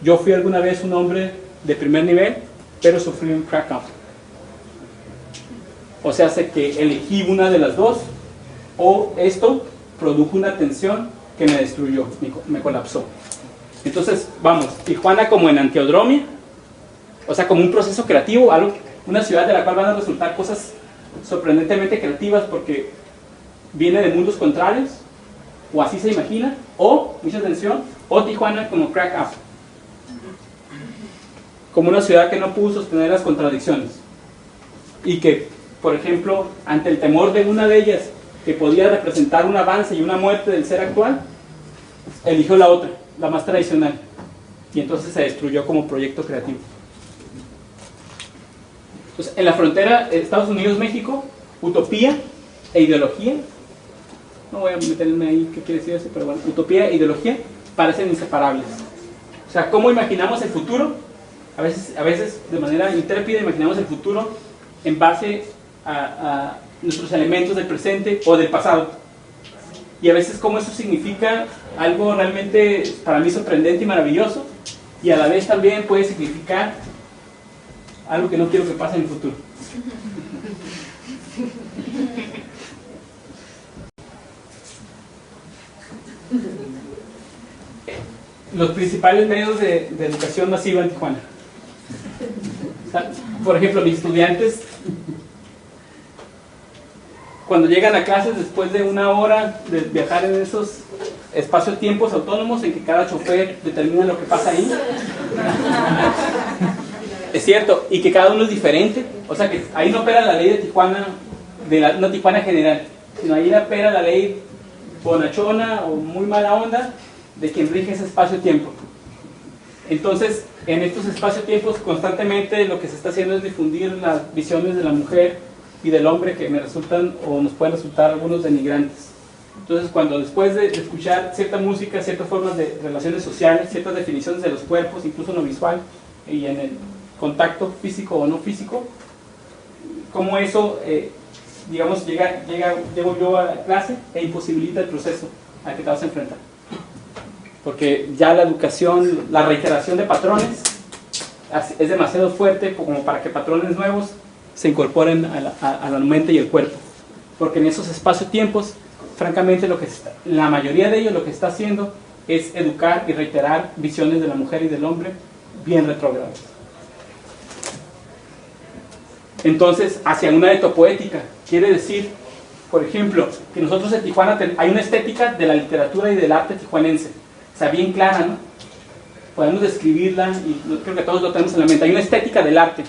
Yo fui alguna vez un hombre de primer nivel, pero sufrí un crack-up. O sea, hace que elegí una de las dos, o esto produjo una tensión que me destruyó, me colapsó. Entonces, vamos, Tijuana como en antiodromia, o sea, como un proceso creativo, una ciudad de la cual van a resultar cosas sorprendentemente creativas porque viene de mundos contrarios, o así se imagina, o, mucha atención, o Tijuana como crack-up, como una ciudad que no pudo sostener las contradicciones y que, por ejemplo, ante el temor de una de ellas que podía representar un avance y una muerte del ser actual, eligió la otra, la más tradicional, y entonces se destruyó como proyecto creativo. Entonces, en la frontera Estados Unidos-México, utopía e ideología, no voy a meterme ahí qué quiere decir eso, pero bueno, utopía e ideología parecen inseparables. O sea, ¿cómo imaginamos el futuro? A veces de manera intrépida imaginamos el futuro en base a nuestros elementos del presente o del pasado. Y a veces cómo eso significa algo realmente para mí sorprendente y maravilloso, y a la vez también puede significar algo que no quiero que pase en el futuro. Los principales medios de educación masiva en Tijuana. O sea, por ejemplo, mis estudiantes, cuando llegan a clases después de una hora de viajar en esos espacios-tiempos autónomos en que cada chofer determina lo que pasa ahí, es cierto, y que cada uno es diferente, o sea que ahí no opera la ley de Tijuana, no Tijuana general, sino ahí opera la ley bonachona o muy mala onda de quien rige ese espacio-tiempo. Entonces, en estos espacio-tiempos constantemente lo que se está haciendo es difundir las visiones de la mujer y del hombre que me resultan o nos pueden resultar algunos denigrantes. Entonces, cuando después de escuchar cierta música, ciertas formas de relaciones sociales, ciertas definiciones de los cuerpos, incluso en lo visual y en el contacto físico o no físico, cómo eso, digamos, llego yo a la clase e imposibilita el proceso al que te vas a enfrentar. Porque ya la educación, la reiteración de patrones es demasiado fuerte como para que patrones nuevos se incorporen a la mente y el cuerpo. Porque en esos espacios-tiempos, francamente, la mayoría de ellos lo que está haciendo es educar y reiterar visiones de la mujer y del hombre bien retrógradas. Entonces, hacia una etopoética, quiere decir, por ejemplo, que nosotros en Tijuana hay una estética de la literatura y del arte tijuanense, o sea, bien clara, ¿no? Podemos describirla y creo que todos lo tenemos en la mente. Hay una estética del arte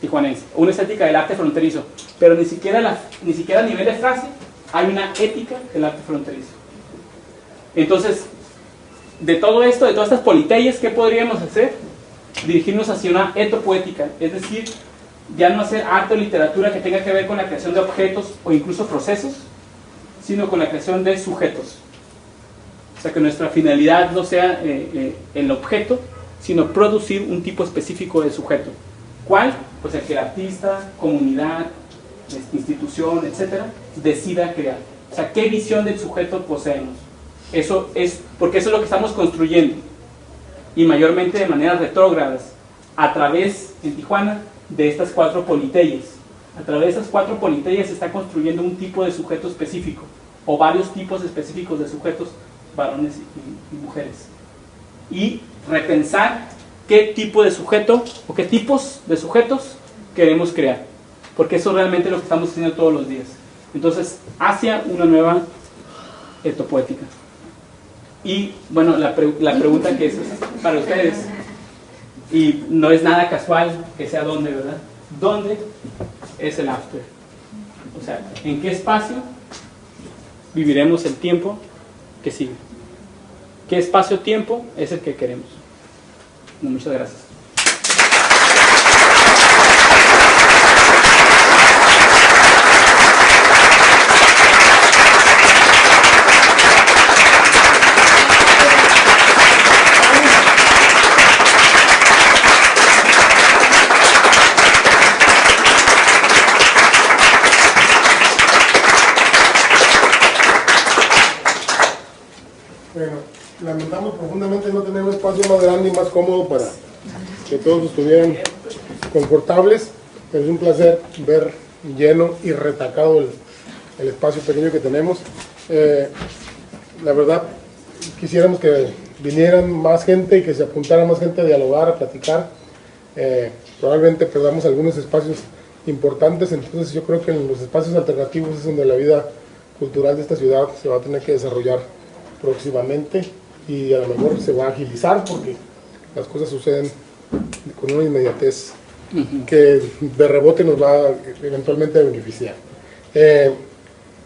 tijuanense, una estética del arte fronterizo, pero ni siquiera a nivel de frase hay una ética del arte fronterizo. Entonces, de todo esto, de todas estas politeyes, ¿qué podríamos hacer? dirigirnos hacia una etopoética, es decir, ya no hacer arte o literatura que tenga que ver con la creación de objetos o incluso procesos, sino con la creación de sujetos. O sea, que nuestra finalidad no sea el objeto, sino producir un tipo específico de sujeto. ¿Cuál? Pues el que el artista, comunidad, institución, etcétera, decida crear. O sea, ¿qué visión del sujeto poseemos? Eso es, porque eso es lo que estamos construyendo, y mayormente de maneras retrógradas, a través, en Tijuana, de estas 4 politeyes. A través de esas 4 politeyes se está construyendo un tipo de sujeto específico, o varios tipos específicos de sujetos, varones y mujeres. Y repensar qué tipo de sujeto, o qué tipos de sujetos queremos crear, porque eso realmente es lo que estamos haciendo todos los días. Entonces, hacia una nueva etopoética. Y bueno, la pregunta que es para ustedes, y no es nada casual que sea dónde, ¿verdad? ¿Dónde es el after? O sea, ¿en qué espacio viviremos el tiempo que sigue? ¿Qué espacio-tiempo es el que queremos? No, muchas gracias. Bueno, lamentamos profundamente no tener un espacio más grande y más cómodo para que todos estuvieran confortables, pero es un placer ver lleno y retacado el espacio pequeño que tenemos. La verdad, quisiéramos que vinieran más gente y que se apuntara más gente a dialogar, a platicar. Probablemente perdamos algunos espacios importantes, entonces yo creo que en los espacios alternativos es donde la vida cultural de esta ciudad se va a tener que desarrollar próximamente, y a lo mejor se va a agilizar porque las cosas suceden con una inmediatez que de rebote nos va eventualmente a beneficiar.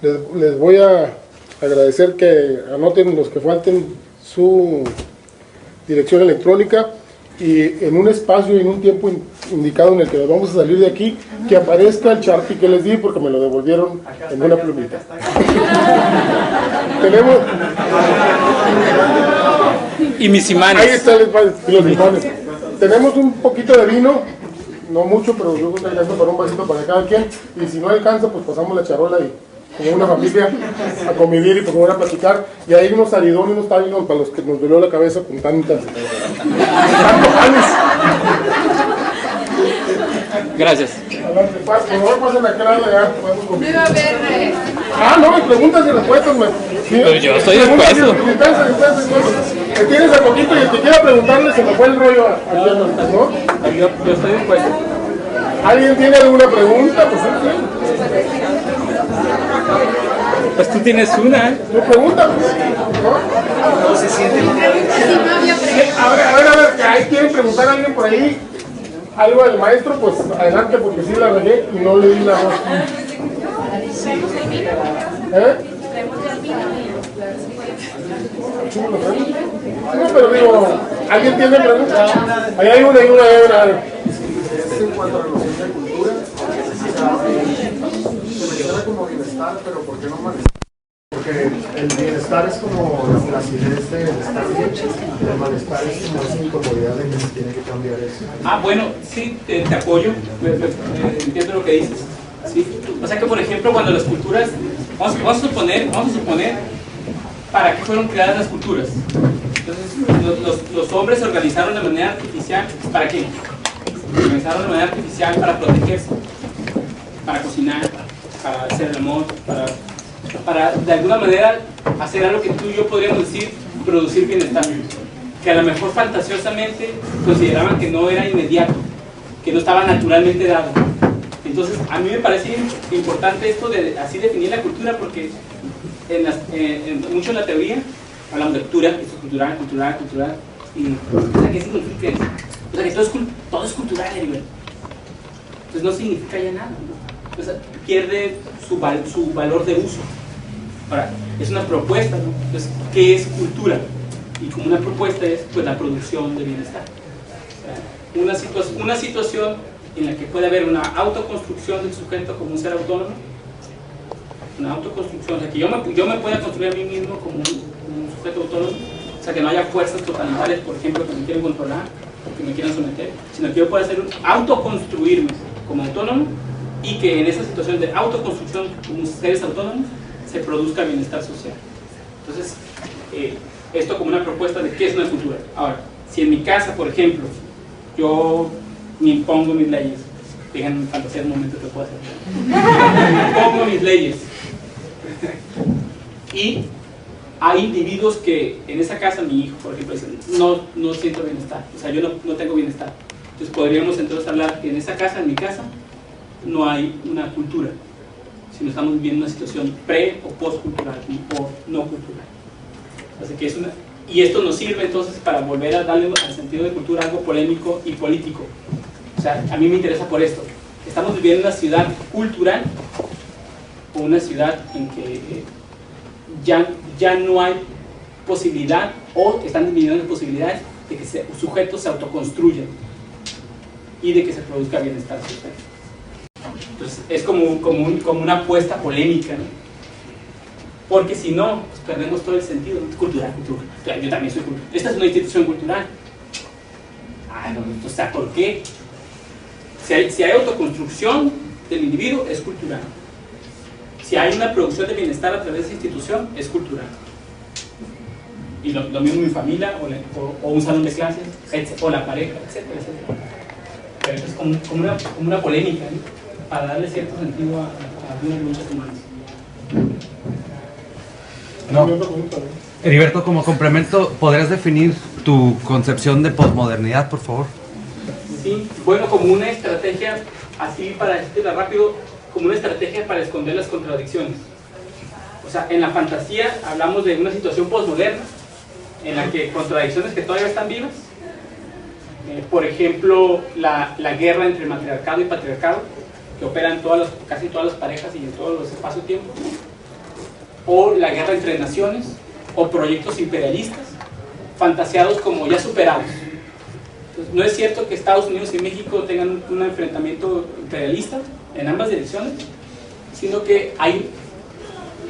Les voy a agradecer que anoten los que falten su dirección electrónica, y en un espacio y en un tiempo indicado en el que nos vamos a salir de aquí, que aparezca el Sharpie que les di porque me lo devolvieron en una plumita. Tenemos... Y mis imanes. Ahí están los imanes. Tenemos un poquito de vino, no mucho, pero yo creo que alcanza para un vasito para cada quien, y si no alcanza, pues pasamos la charola y como una familia a convivir y por favor a platicar, y hay unos aridones, unos tabinos para los que nos dolió la cabeza con tantos panes. Gracias. Adelante, por favor pasen a aquel lado ya. Debe haber... No, preguntas y respuestas. Pero yo estoy dispuesto. Tienes a poquito y el que quiera preguntarle se me fue el rollo aquí, ¿no? Yo estoy dispuesto. ¿Alguien tiene alguna pregunta? Pues sí. Pues tú tienes una, ¿eh? ¿Tu pregunta? ¿No? No se siente A ver, ¿ahí quieren preguntar a alguien por ahí algo del maestro? Pues adelante, porque sí la regué y no le di la voz. No, pero digo, ¿alguien tiene preguntas? Ahí hay una. En cuanto a la noción de cultura, se menciona como bienestar, pero ¿por qué no malestar? Porque el bienestar es como la acidez del estar bien, el malestar es como esa incomodidad de que se tiene que cambiar eso. Bueno, sí, te apoyo, entiendo lo que dices. ¿Sí? O sea que, por ejemplo, cuando las culturas, vamos a suponer para qué fueron creadas las culturas. Entonces, los hombres se organizaron de manera artificial, ¿para qué? Se organizaron de manera artificial para protegerse, para cocinar, para hacer el amor, para de alguna manera hacer algo que tú y yo podríamos decir producir bienestar, que a lo mejor fantasiosamente consideraban que no era inmediato, que no estaba naturalmente dado. Entonces a mí me parece importante esto de así definir la cultura, porque mucho en la teoría hablamos de cultura, esto es cultural, y o sea, ¿qué significa eso? O sea, que todo es cultural, Heriberto. Entonces no significa ya nada, ¿no? O sea, pierde su valor de uso. Ahora, es una propuesta, ¿no? Entonces, ¿qué es cultura? Y como una propuesta es pues la producción de bienestar. O sea, una situación en la que puede haber una autoconstrucción del sujeto como un ser autónomo, una autoconstrucción, o sea, que yo me pueda construir a mí mismo como un sujeto autónomo, o sea, que no haya fuerzas totalitarias, por ejemplo, que me quieren controlar o que me quieran someter, sino que yo pueda autoconstruirme como autónomo y que en esa situación de autoconstrucción como seres autónomos se produzca bienestar social. Entonces, esto como una propuesta de qué es una cultura. Ahora, si en mi casa, por ejemplo, yo me impongo mis leyes, díganme en fantasía un momento que puedo hacer, me impongo mis leyes, y hay individuos que en esa casa, mi hijo, por ejemplo, dicen, no siento bienestar, o sea, yo no tengo bienestar. Entonces podríamos entonces hablar que en esa casa, en mi casa, no hay una cultura, sino estamos viviendo una situación pre o postcultural o no cultural. Así que y esto nos sirve entonces para volver a darle al sentido de cultura algo polémico y político. O sea, a mí me interesa por esto. ¿Estamos viviendo una ciudad cultural o una ciudad en que ya no hay posibilidad o están disminuyendo las posibilidades de que sujetos se autoconstruyan y de que se produzca bienestar social? Entonces es como una apuesta polémica, ¿no? Porque si no, pues perdemos todo el sentido. Cultural. Yo también soy cultural. Esta es una institución cultural. O sea, ¿por qué? Si hay autoconstrucción del individuo, es cultural. Si hay una producción de bienestar a través de esa institución, es cultural. Y lo mismo mi familia, o un salón de clases, o la pareja, etcétera, etcétera. Pero esto es como una polémica, ¿no? Para darle cierto sentido a algunas luchas humanas. No. Heriberto, como complemento, ¿podrías definir tu concepción de posmodernidad, por favor? Sí, bueno, como una estrategia, así para decirlo rápido, como una estrategia para esconder las contradicciones. O sea, en la fantasía hablamos de una situación posmoderna, en la que contradicciones que todavía están vivas, por ejemplo, la guerra entre matriarcado y patriarcado, que opera en casi todas las parejas y en todos los espacios-tiempos, o la guerra entre naciones, o proyectos imperialistas, fantaseados como ya superados. Entonces, no es cierto que Estados Unidos y México tengan un enfrentamiento imperialista en ambas direcciones, sino que hay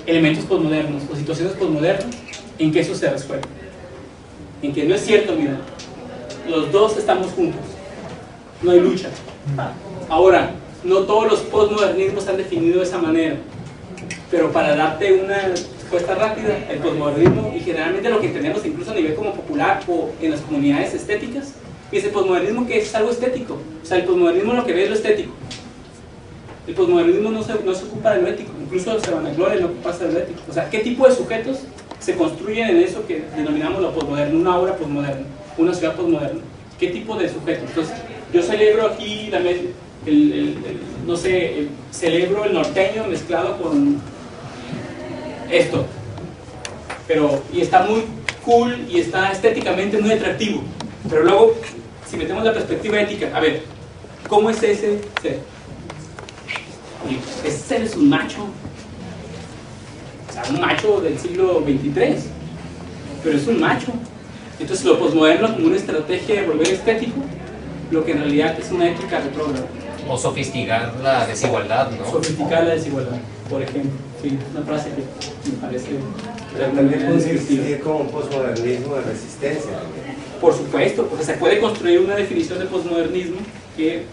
elementos posmodernos o situaciones posmodernas en que eso se resuelve. En que no es cierto, mira, los dos estamos juntos, no hay lucha. Ahora, no todos los posmodernismos se han definido de esa manera, pero para darte una respuesta rápida, el posmodernismo, y generalmente lo que entendemos incluso a nivel como popular o en las comunidades estéticas, es el posmodernismo que es algo estético. O sea, el posmodernismo lo que ve es lo estético. El posmodernismo no se ocupa de lo ético, incluso se vanagloria no ocuparse de lo ético. O sea, ¿qué tipo de sujetos se construyen en eso que denominamos lo posmoderno, una obra posmoderna, una ciudad posmoderna? ¿Qué tipo de sujetos? Entonces, yo celebro aquí también no sé, celebro el norteño mezclado con esto, y está muy cool y está estéticamente muy atractivo, pero luego, si metemos la perspectiva ética, a ver, ¿cómo es ese ser? Ese ser es un macho, o sea, un macho del siglo XXIII, pero es un macho. Entonces lo posmoderno como una estrategia de volver estético, lo que en realidad es una ética retrógrada. O sofisticar la desigualdad, ¿no? Sofisticar la desigualdad, por ejemplo. Sí, una frase que me parece... Pero también puede existir como un posmodernismo de resistencia. Por supuesto, porque se puede construir una definición de posmodernismo que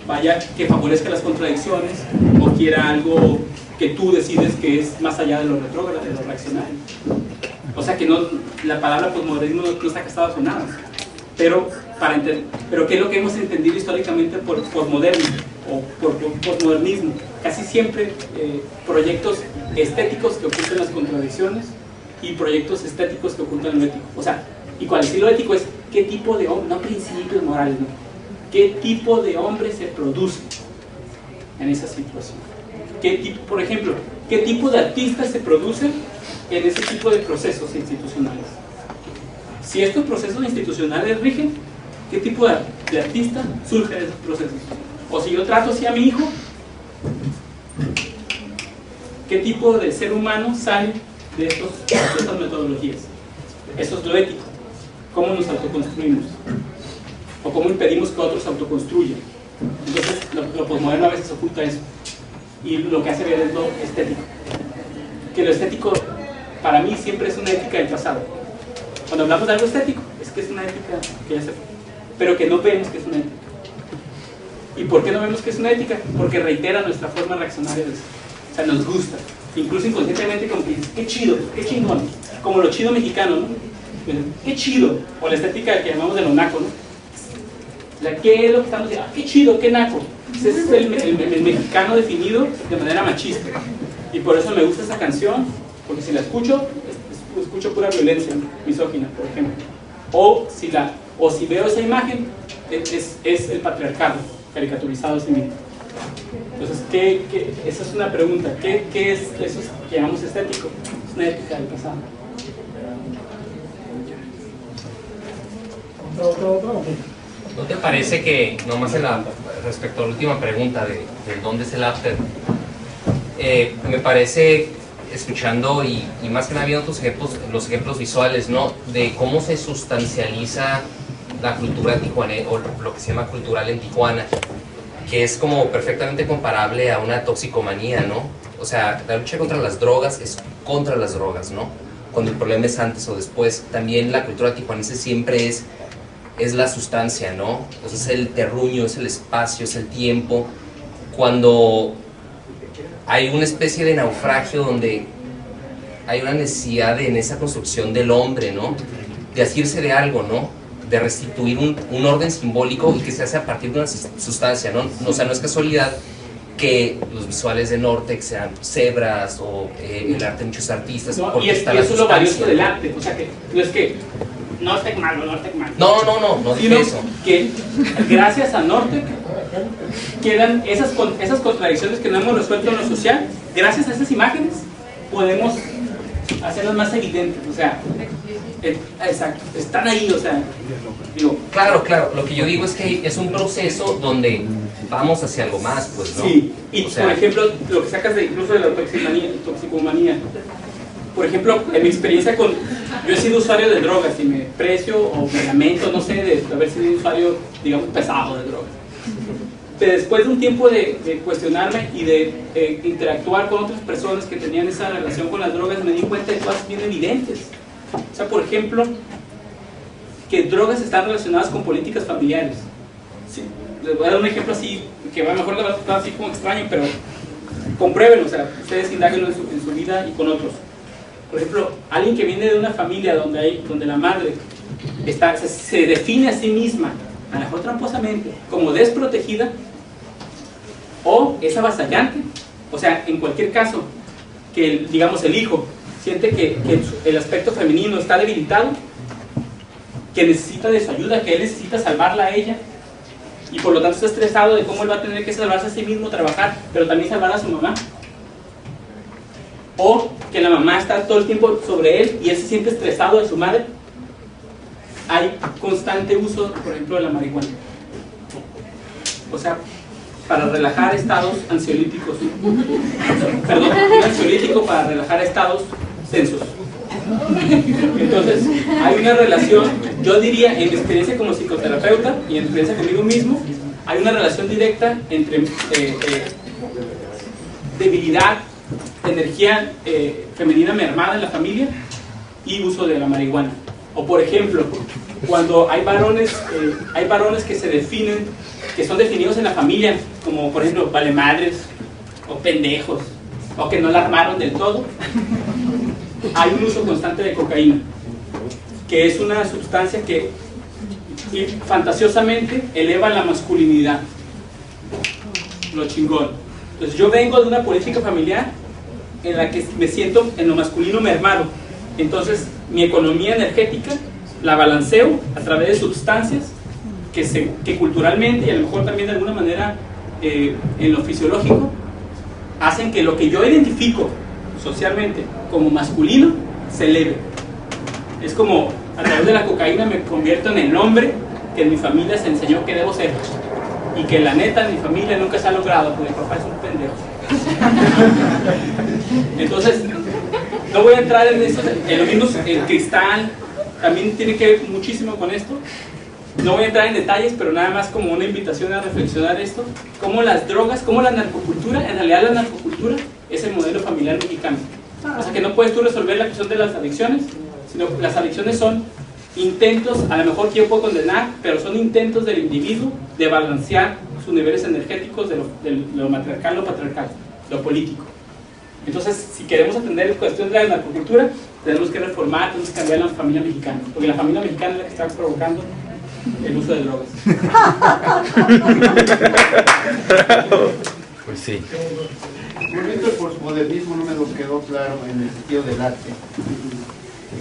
favorezca las contradicciones o quiera algo que tú decides que es más allá de lo retrógrado, de lo reaccionario. O sea que la palabra posmodernismo no está casada con nada. Pero ¿qué es lo que hemos entendido históricamente por posmoderno o por posmodernismo? Casi siempre proyectos estéticos que ocultan las contradicciones y proyectos estéticos que ocultan lo ético. O sea, y cual decir lo ético es qué tipo de hombre, no principios morales, no. ¿Qué tipo de hombre se produce en esa situación? Por ejemplo, ¿qué tipo de artistas se producen en ese tipo de procesos institucionales? Si estos procesos institucionales rigen, ¿qué tipo de artista surge de esos procesos? O si yo trato así a mi hijo, ¿qué tipo de ser humano sale de estas metodologías? Eso es lo ético. ¿Cómo nos autoconstruimos? o cómo impedimos que otros se autoconstruyan. Entonces, lo posmoderno a veces oculta eso, y lo que hace ver es lo estético. Que lo estético, para mí, siempre es una ética del pasado. Cuando hablamos de algo estético, es que es una ética que ya se fue, pero que no vemos que es una ética. ¿Y por qué no vemos que es una ética? Porque reitera nuestra forma reaccionaria de eso. O sea, nos gusta, incluso inconscientemente, como que dices, qué chido, qué chingón, como lo chido mexicano, ¿no? Qué chido, o la estética que llamamos de lo naco, ¿no? O sea, ¿qué es lo que estamos diciendo? Ah, qué chido, qué naco. Ese es el mexicano definido de manera machista. Y por eso me gusta esa canción, porque si la escucho pura violencia misógina, por ejemplo. O si veo esa imagen, es el patriarcado caricaturizado a sí mismo. Entonces, esa es una pregunta. ¿Qué es eso que llamamos estético? Es una ética del pasado. ¿No te parece que, nomás respecto a la última pregunta de dónde es el after, me parece, escuchando y más que nada viendo tus ejemplos, los ejemplos visuales, ¿no? De cómo se sustancializa la cultura tijuanesa, o lo que se llama cultural en Tijuana, que es como perfectamente comparable a una toxicomanía, ¿no? O sea, la lucha contra las drogas es contra las drogas, ¿no? Cuando el problema es antes o después. También la cultura tijuanense siempre es la sustancia, ¿no? Entonces es el terruño, es el espacio, es el tiempo. Cuando hay una especie de naufragio donde hay una necesidad en esa construcción del hombre, ¿no? De asirse de algo, ¿no? De restituir un orden simbólico y que se hace a partir de una sustancia, ¿no? O sea, no es casualidad que los visuales de Nortex sean cebras o el arte de muchos artistas. No, y eso es lo valioso del arte. O sea, que no es que Nortec malo, Nortec malo. No dije eso. Que gracias a Nortec quedan esas contradicciones que no hemos resuelto en lo social. Gracias a esas imágenes podemos hacerlas más evidentes. O sea, exacto, están ahí, o sea, digo. Claro, lo que yo digo es que es un proceso donde vamos hacia algo más, pues, ¿no? Sí, y o sea, por ejemplo, lo que sacas incluso de la toxicomanía. Por ejemplo, en mi experiencia yo he sido usuario de drogas y me precio o me lamento, no sé, de haber sido un usuario, digamos, pesado de drogas. Pero después de un tiempo de cuestionarme y de interactuar con otras personas que tenían esa relación con las drogas, me di cuenta de cosas bien evidentes. O sea, por ejemplo, que drogas están relacionadas con políticas familiares. Sí, les voy a dar un ejemplo así, que a lo mejor le va a estar así como extraño, pero compruébenlo, o sea, ustedes indáguenlo en su vida y con otros. Por ejemplo, alguien que viene de una familia donde la madre se define a sí misma, a lo mejor tramposamente, como desprotegida, o es avasallante, o sea, en cualquier caso, que digamos el hijo siente que el aspecto femenino está debilitado, que necesita de su ayuda, que él necesita salvarla a ella, y por lo tanto está estresado de cómo él va a tener que salvarse a sí mismo, trabajar, pero también salvar a su mamá. O que la mamá está todo el tiempo sobre él y él se siente estresado de su madre. Hay constante uso, por ejemplo, de la marihuana. O sea, para relajar estados ansiolíticos. Perdón, un ansiolítico para relajar estados tensos. Entonces, hay una relación, yo diría, en mi experiencia como psicoterapeuta y en mi experiencia conmigo mismo, hay una relación directa entre debilidad, energía femenina mermada en la familia y uso de la marihuana. O por ejemplo, cuando hay varones que se definen, que son definidos en la familia, como por ejemplo valemadres o pendejos, o que no la armaron del todo, hay un uso constante de cocaína, que es una sustancia que fantasiosamente eleva la masculinidad, lo chingón. Entonces yo vengo de una política familiar en la que me siento en lo masculino mermado. Entonces mi economía energética la balanceo a través de sustancias que culturalmente y a lo mejor también de alguna manera en lo fisiológico hacen que lo que yo identifico socialmente como masculino se eleve. Es como a través de la cocaína me convierto en el hombre que en mi familia se enseñó que debo ser, y que la neta en mi familia nunca se ha logrado porque mi papá es un pendejo. Entonces no voy a entrar en eso, en lo mismo. El cristal también tiene que ver muchísimo con esto, No voy a entrar en detalles, pero nada más como una invitación a reflexionar esto, cómo las drogas, cómo la narcocultura, en realidad la narcocultura es el modelo familiar mexicano. O sea que no puedes tú resolver la cuestión de las adicciones, sino que las adicciones son intentos, a lo mejor que yo puedo condenar, pero son intentos del individuo de balancear sus niveles energéticos de lo matriarcal, lo patriarcal, lo político. Entonces, si queremos atender la cuestión de la narcocultura, tenemos que reformar, tenemos que cambiar la familia mexicana, porque la familia mexicana es la que está provocando el uso de drogas. Pues sí. Volviendo al posmodernismo, no me lo quedó claro en el sentido del arte.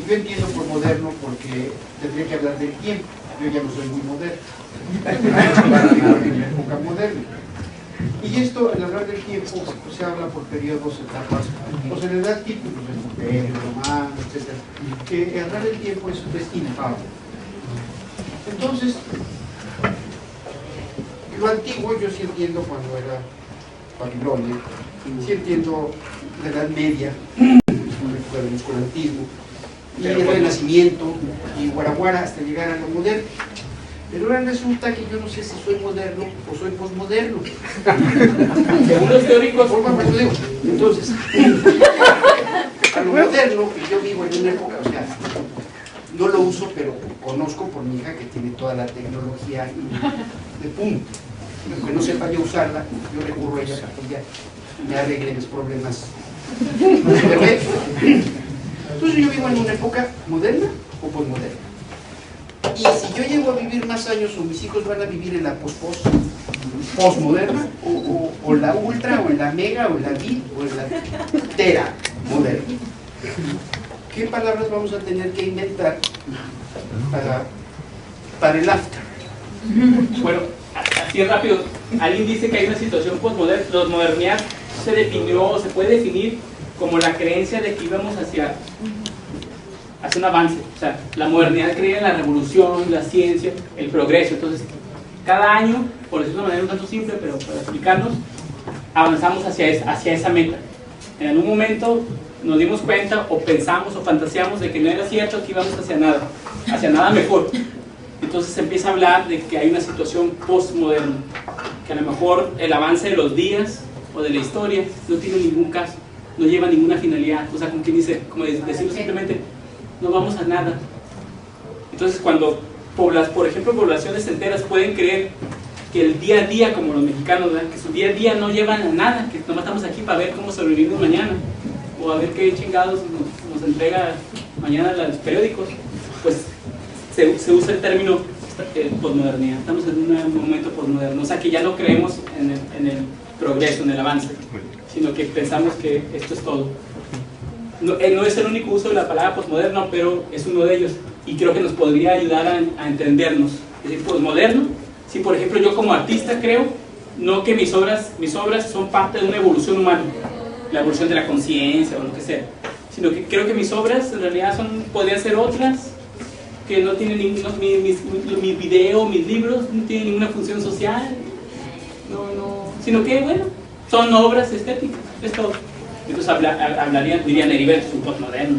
Yo entiendo por moderno porque tendría que hablar del tiempo. Yo ya no soy muy moderno. Para vivir en la época moderna. Y esto, al hablar del tiempo, pues, se habla por periodos, etapas, pues en edad típicos, el imperio romano, etc. Que hablar del tiempo es inefable. Entonces, lo antiguo yo sí entiendo cuando era Babilonia, sí entiendo la Edad Media, el oscurantismo, y el Renacimiento, y Guaraguara hasta llegar a lo moderno. Pero ahora resulta que yo no sé si soy moderno o soy posmoderno. Según los teóricos, entonces, a lo moderno, y yo vivo en una época, o sea, no lo uso, pero conozco por mi hija que tiene toda la tecnología de punto. Aunque no sepa yo usarla, yo recurro a ella para que ella me arregle mis problemas. Entonces yo vivo en una época moderna o posmoderna. Y si yo llego a vivir más años, o mis hijos van a vivir en la postmoderna, o la ultra, o en la mega, o en la bit, o en la tera moderna. ¿Qué palabras vamos a tener que inventar para el after? Bueno, así rápido, alguien dice que hay una situación postmoderna. La modernidad se definió, o se puede definir como la creencia de que íbamos hacia un avance. O sea, la modernidad cree en la revolución, la ciencia, el progreso. Entonces, cada año, por decirlo de una manera un tanto simple, pero para explicarnos, avanzamos hacia esa meta. En algún momento nos dimos cuenta, o pensamos, o fantaseamos de que no era cierto, que íbamos hacia nada mejor. Entonces se empieza a hablar de que hay una situación postmoderna, que a lo mejor el avance de los días o de la historia no tiene ningún caso, no lleva ninguna finalidad. O sea, como quien dice, como decirlo simplemente, no vamos a nada. Entonces cuando, por ejemplo, poblaciones enteras pueden creer que el día a día, como los mexicanos, ¿verdad?, que su día a día no llevan a nada, que nomás estamos aquí para ver cómo sobrevivimos mañana, o a ver qué chingados nos entrega mañana los periódicos, pues se usa el término posmodernidad. Estamos en un momento posmoderno, o sea que ya no creemos en el progreso, en el avance, sino que pensamos que esto es todo. No es el único uso de la palabra posmoderno, pero es uno de ellos, y creo que nos podría ayudar a entendernos. Es decir, posmoderno, si por ejemplo yo como artista creo, no que mis obras son parte de una evolución humana, la evolución de la conciencia o lo que sea, sino que creo que mis obras en realidad podrían ser otras, que no tienen mis videos, mis libros no tienen ninguna función social, sino que bueno, son obras estéticas, es todo. Entonces dirían Heriberto, es un postmoderno,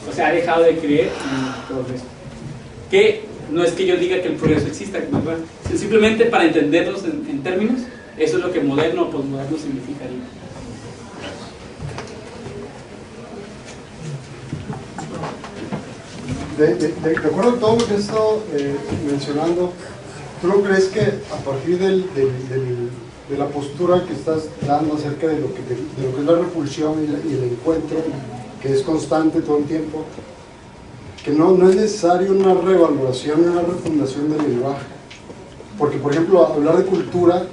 o sea, ha dejado de creer en el progreso. Que no es que yo diga que el progreso exista, ¿verdad?, sino simplemente para entenderlos en términos, eso es lo que moderno o postmoderno significaría. De acuerdo a todo lo que he estado mencionando, ¿tú no crees que a partir de la postura que estás dando acerca de lo que es la repulsión y el encuentro, que es constante todo el tiempo, que no es necesario una revaloración, una refundación del lenguaje? Porque, por ejemplo, hablar de cultura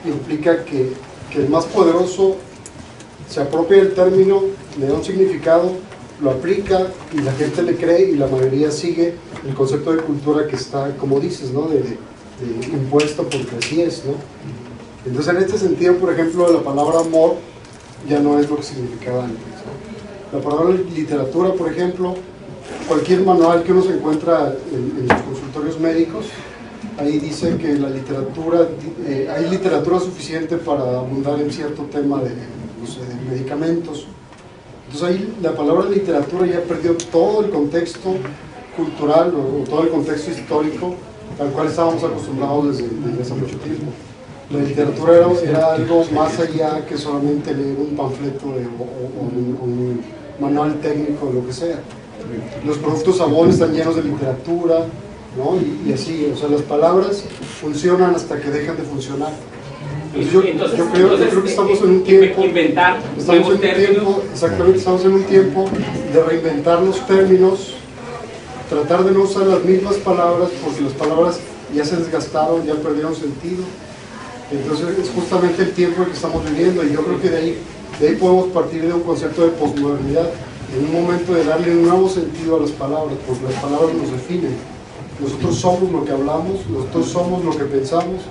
implica que el más poderoso se apropia del término, le da un significado, lo aplica y la gente le cree y la mayoría sigue el concepto de cultura que está, como dices, ¿no?, de impuesto porque así es, ¿no? Entonces, en este sentido, por ejemplo, la palabra amor ya no es lo que significaba antes, ¿no? La palabra literatura, por ejemplo, cualquier manual que uno se encuentra en los consultorios médicos, ahí dice que la literatura, hay literatura suficiente para abundar en cierto tema de medicamentos. Entonces ahí la palabra literatura ya perdió todo el contexto cultural o todo el contexto histórico al cual estábamos acostumbrados desde hace mucho tiempo. La literatura era algo más allá que solamente leer un panfleto o un manual técnico o lo que sea. Los productos Avon están llenos de literatura, ¿no? Y así, o sea, las palabras funcionan hasta que dejan de funcionar. Entonces, yo creo que estamos en un tiempo, estamos en un tiempo de reinventar los términos, tratar de no usar las mismas palabras porque las palabras ya se desgastaron, ya perdieron sentido. Entonces es justamente el tiempo en que estamos viviendo, y yo creo que de ahí podemos partir de un concepto de posmodernidad, en un momento de darle un nuevo sentido a las palabras, porque las palabras nos definen. Nosotros somos lo que hablamos, nosotros somos lo que pensamos,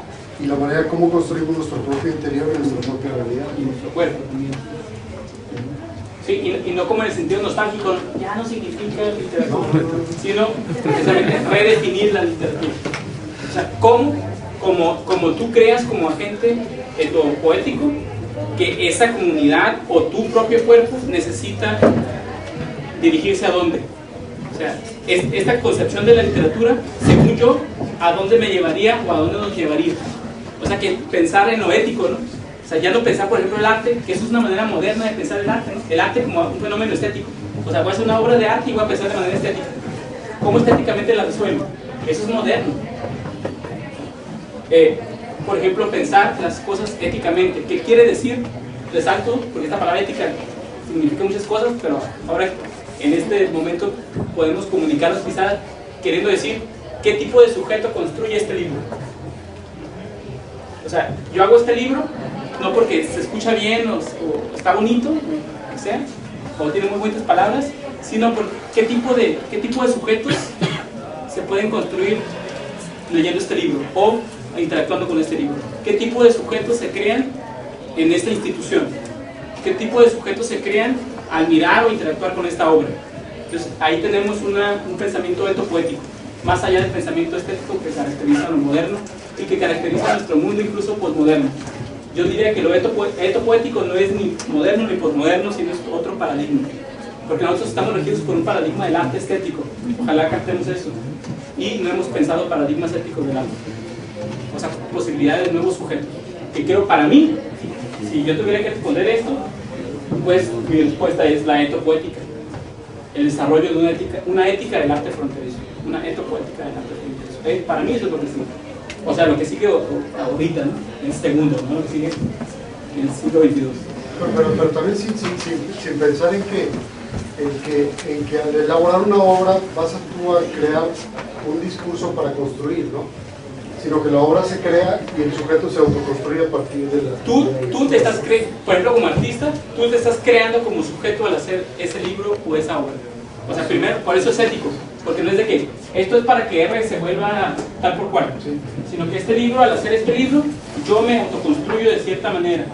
y la manera como construimos nuestro propio interior y nuestra propia realidad. Y nuestro cuerpo también. Sí, y no como en el sentido nostálgico, ya no significa literatura, sino precisamente redefinir la literatura. O sea, como tú creas como agente poético, que esa comunidad o tu propio cuerpo necesita dirigirse a dónde. O sea, esta concepción de la literatura, según yo, ¿a dónde me llevaría o a dónde nos llevaría? O sea, que pensar en lo ético, ¿no? O sea, ya no pensar, por ejemplo, el arte, que eso es una manera moderna de pensar el arte, ¿no? El arte como un fenómeno estético. O sea, voy a hacer una obra de arte y voy a pensar de manera estética. ¿Cómo estéticamente la resuelvo? Eso es moderno. Por ejemplo, pensar las cosas éticamente. ¿Qué quiere decir? Resalto, porque esta palabra ética significa muchas cosas, pero ahora en este momento podemos comunicarnos quizás queriendo decir qué tipo de sujeto construye este libro. O sea, yo hago este libro no porque se escucha bien o está bonito, o sea, o tiene muy buenas palabras, sino por qué tipo de sujetos se pueden construir leyendo este libro o interactuando con este libro. ¿Qué tipo de sujetos se crean en esta institución? ¿Qué tipo de sujetos se crean al mirar o interactuar con esta obra? Entonces ahí tenemos un pensamiento etopoético, más allá del pensamiento estético que caracteriza lo moderno y que caracteriza nuestro mundo incluso posmoderno. Yo diría que lo etopoético no es ni moderno ni posmoderno, sino es otro paradigma, porque nosotros estamos regidos por un paradigma del arte estético. Ojalá captemos eso, y no hemos pensado paradigmas éticos del arte, o sea, posibilidades de nuevos sujetos, que creo, para mí, si yo tuviera que responder esto, pues mi respuesta es la etopoética, el desarrollo de una ética del arte fronterizo, una etopoética del arte fronterizo. Para mí eso es lo que sigue, o sea, lo que sigue ahorita, ¿no? En este segundo, ¿no? Lo que sigue en el siglo XXII. Pero también sin pensar en que al elaborar una obra vas tú a crear un discurso para construir, ¿no? Sino que la obra se crea y el sujeto se autoconstruye a partir de la... Tú te estás por ejemplo, como artista, tú te estás creando como sujeto al hacer ese libro o esa obra. O sea, primero, por eso es ético, porque no es de que esto es para que R se vuelva tal por cual, ¿sí? Sino que este libro, al hacer este libro, yo me autoconstruyo de cierta manera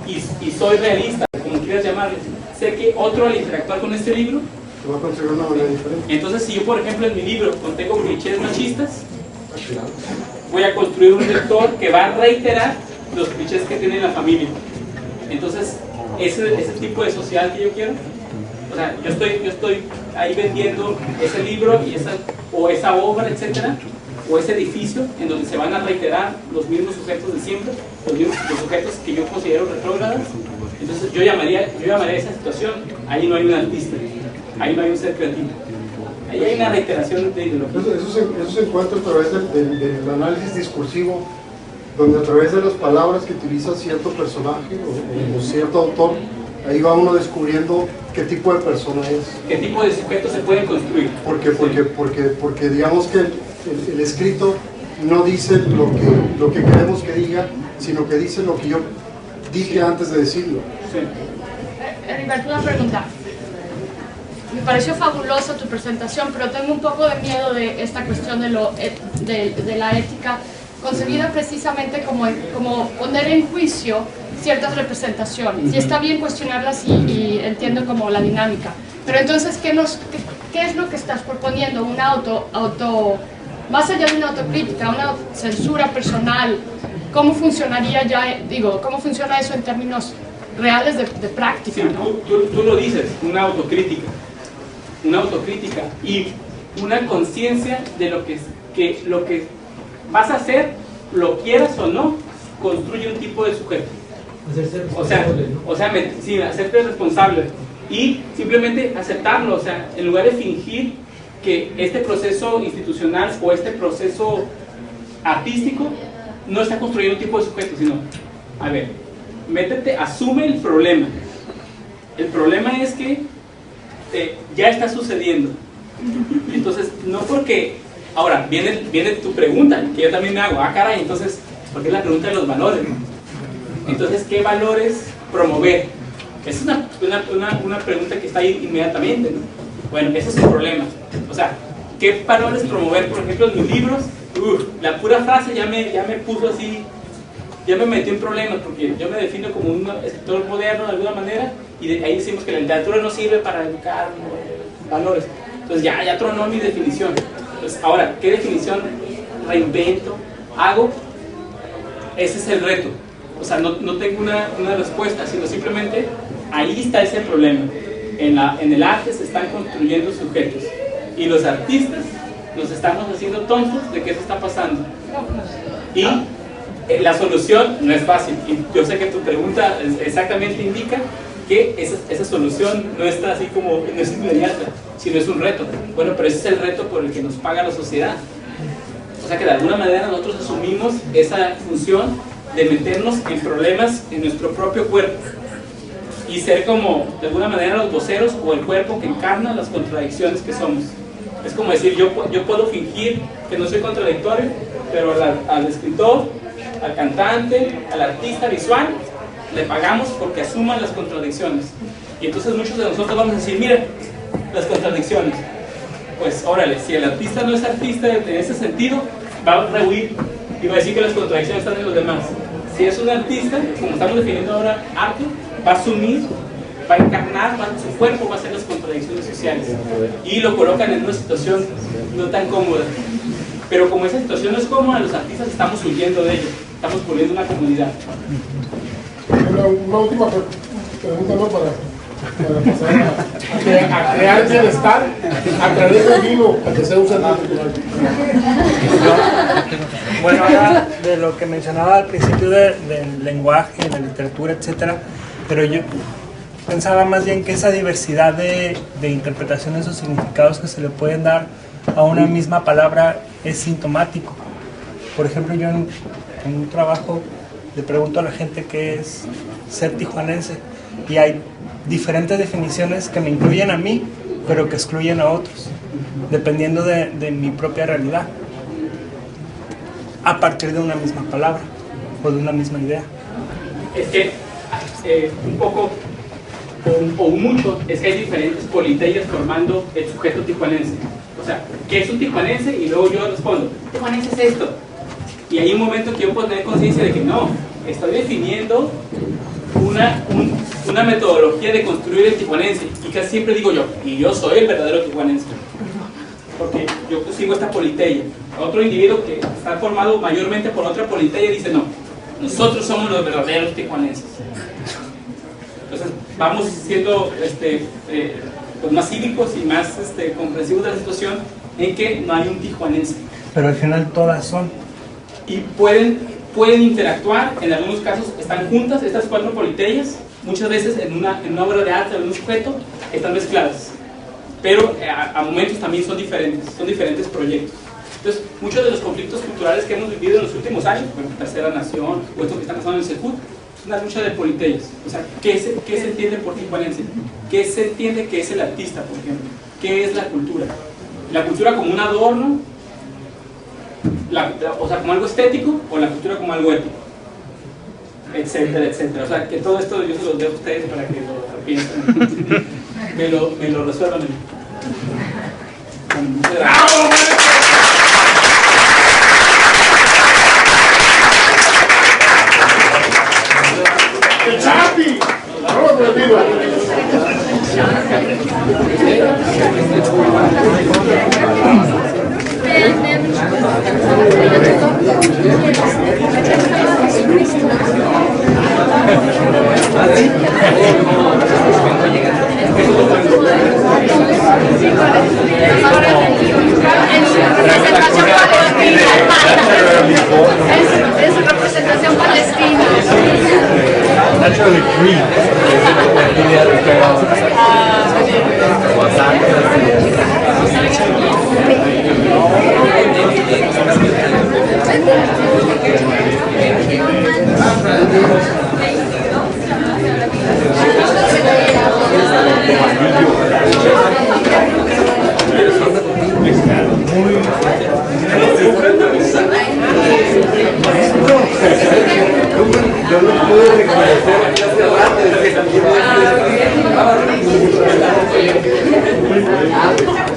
y soy realista, como quieras llamarle. Sé que otro, al interactuar con este libro, se va a construir de una manera diferente. Entonces, si yo, por ejemplo, en mi libro contengo clichés machistas, voy a construir un lector que va a reiterar los clichés que tiene la familia. Entonces, ese tipo de sociedad que yo quiero, o sea, yo estoy ahí vendiendo ese libro y esa obra, etcétera, o ese edificio en donde se van a reiterar los mismos sujetos de siempre, los sujetos que yo considero retrógradas. Entonces yo llamaría a esa situación, ahí no hay un artista, ahí no hay un ser creativo, ahí hay una reiteración de ideología. Eso se encuentra a través del análisis discursivo, donde a través de las palabras que utiliza cierto personaje o cierto autor, ahí va uno descubriendo qué tipo de persona es. ¿Qué tipo de sujetos se pueden construir? Porque digamos que el escrito no dice lo que queremos que diga, sino que dice lo que yo dije antes de decirlo. Sí. Heriberto, una pregunta. Me pareció fabulosa tu presentación, pero tengo un poco de miedo de esta cuestión de la ética, concebida precisamente como poner en juicio ciertas representaciones. Y está bien cuestionarlas y entiendo como la dinámica. Pero entonces, ¿qué es lo que estás proponiendo? Más allá de una autocrítica, una censura personal, ¿cómo funcionaría cómo funciona eso en términos reales de práctica? Sí, ¿no? tú lo dices, una autocrítica y una conciencia de lo que vas a hacer, lo quieras o no, construye un tipo de sujeto. Sí, hacerte responsable y simplemente aceptarlo, o sea, en lugar de fingir que este proceso institucional o este proceso artístico no está construyendo un tipo de sujeto, sino, a ver, métete, asume el problema. El problema es que ya está sucediendo. Entonces, no porque... Ahora, viene tu pregunta, que yo también me hago, caray, entonces, ¿por qué es la pregunta de los valores? Entonces, ¿qué valores promover? Esa es una pregunta que está ahí inmediatamente, ¿no? Bueno, ese es el problema. O sea, ¿qué valores promover? Por ejemplo, en mis libros, la pura frase ya me puso así, ya me metió en problemas, porque yo me defino como un escritor moderno de alguna manera, y de ahí decimos que la literatura no sirve para educar valores. Entonces ya tronó mi definición. Entonces, ahora, ¿qué definición reinvento? ¿Hago? Ese es el reto. O sea, no tengo una respuesta, sino simplemente ahí está ese problema. En el arte se están construyendo sujetos y los artistas nos estamos haciendo tontos de que eso está pasando. Y la solución no es fácil. Y yo sé que tu pregunta exactamente indica que esa solución no está así como, no es inmediata, sino es un reto. Bueno, pero ese es el reto por el que nos paga la sociedad. O sea que de alguna manera nosotros asumimos esa función de meternos en problemas en nuestro propio cuerpo y ser como, de alguna manera, los voceros o el cuerpo que encarna las contradicciones que somos. Es como decir, yo puedo fingir que no soy contradictorio, pero al escritor, al cantante, al artista visual, le pagamos porque asuman las contradicciones. Y entonces muchos de nosotros vamos a decir, mira, las contradicciones. Pues órale, si el artista no es artista en ese sentido, va a rehuir y va a decir que las contradicciones están en los demás. Si es un artista, como estamos definiendo ahora arte, va a asumir, va a encarnar, su cuerpo va a hacer las contradicciones sociales y lo colocan en una situación no tan cómoda. Pero como esa situación no es cómoda, los artistas estamos huyendo de ello, estamos poniendo una comunidad. Una última pregunta, ¿no? Para pasar a crear bienestar a través del vino, a que sea un centro cultural. Bueno, ahora de lo que mencionaba al principio del lenguaje, de la literatura, etcétera, pero yo pensaba más bien que esa diversidad de interpretaciones o significados que se le pueden dar a una misma palabra es sintomático. Por ejemplo, yo en un trabajo le pregunto a la gente qué es ser tijuanense y hay diferentes definiciones que me incluyen a mí, pero que excluyen a otros, dependiendo de mi propia realidad, a partir de una misma palabra o de una misma idea. Es que un poco o mucho es que hay diferentes politeias formando el sujeto tijuanense. O sea, ¿qué es un tijuanense? Y luego yo respondo, tijuanense es esto. Y hay un momento que yo puedo tener conciencia de que no, estoy definiendo una metodología de construir el tijuanense. Y casi siempre digo yo, y yo soy el verdadero tijuanense. Porque yo sigo esta politeia. Otro individuo que está formado mayormente por otra politeia dice, no, nosotros somos los verdaderos tijuanenses. Entonces vamos siendo pues más cívicos y más comprensivos de la situación en que no hay un tijuanense. Pero al final todas son. Y pueden interactuar, en algunos casos están juntas estas cuatro politeias, muchas veces en una obra de arte, en un sujeto, están mezcladas. Pero a momentos también son diferentes proyectos. Entonces, muchos de los conflictos culturales que hemos vivido en los últimos años, como Tercera Nación, o esto que está pasando en el Secut, es una lucha de politeias. O sea, ¿qué se entiende por tijuanense? ¿Qué se entiende que es el artista, por ejemplo? ¿Qué es la cultura? ¿La cultura como un adorno? O sea, como algo estético, o la cultura como algo ético, etcétera, etcétera. O sea, que todo esto yo se los dejo a ustedes para que lo piensen, me lo resuelvan. Muchas gracias. ¡El Chapi! ¡Vamos por el vivo! Ahora naturally free. Yo no pude reconocer hace rato, es que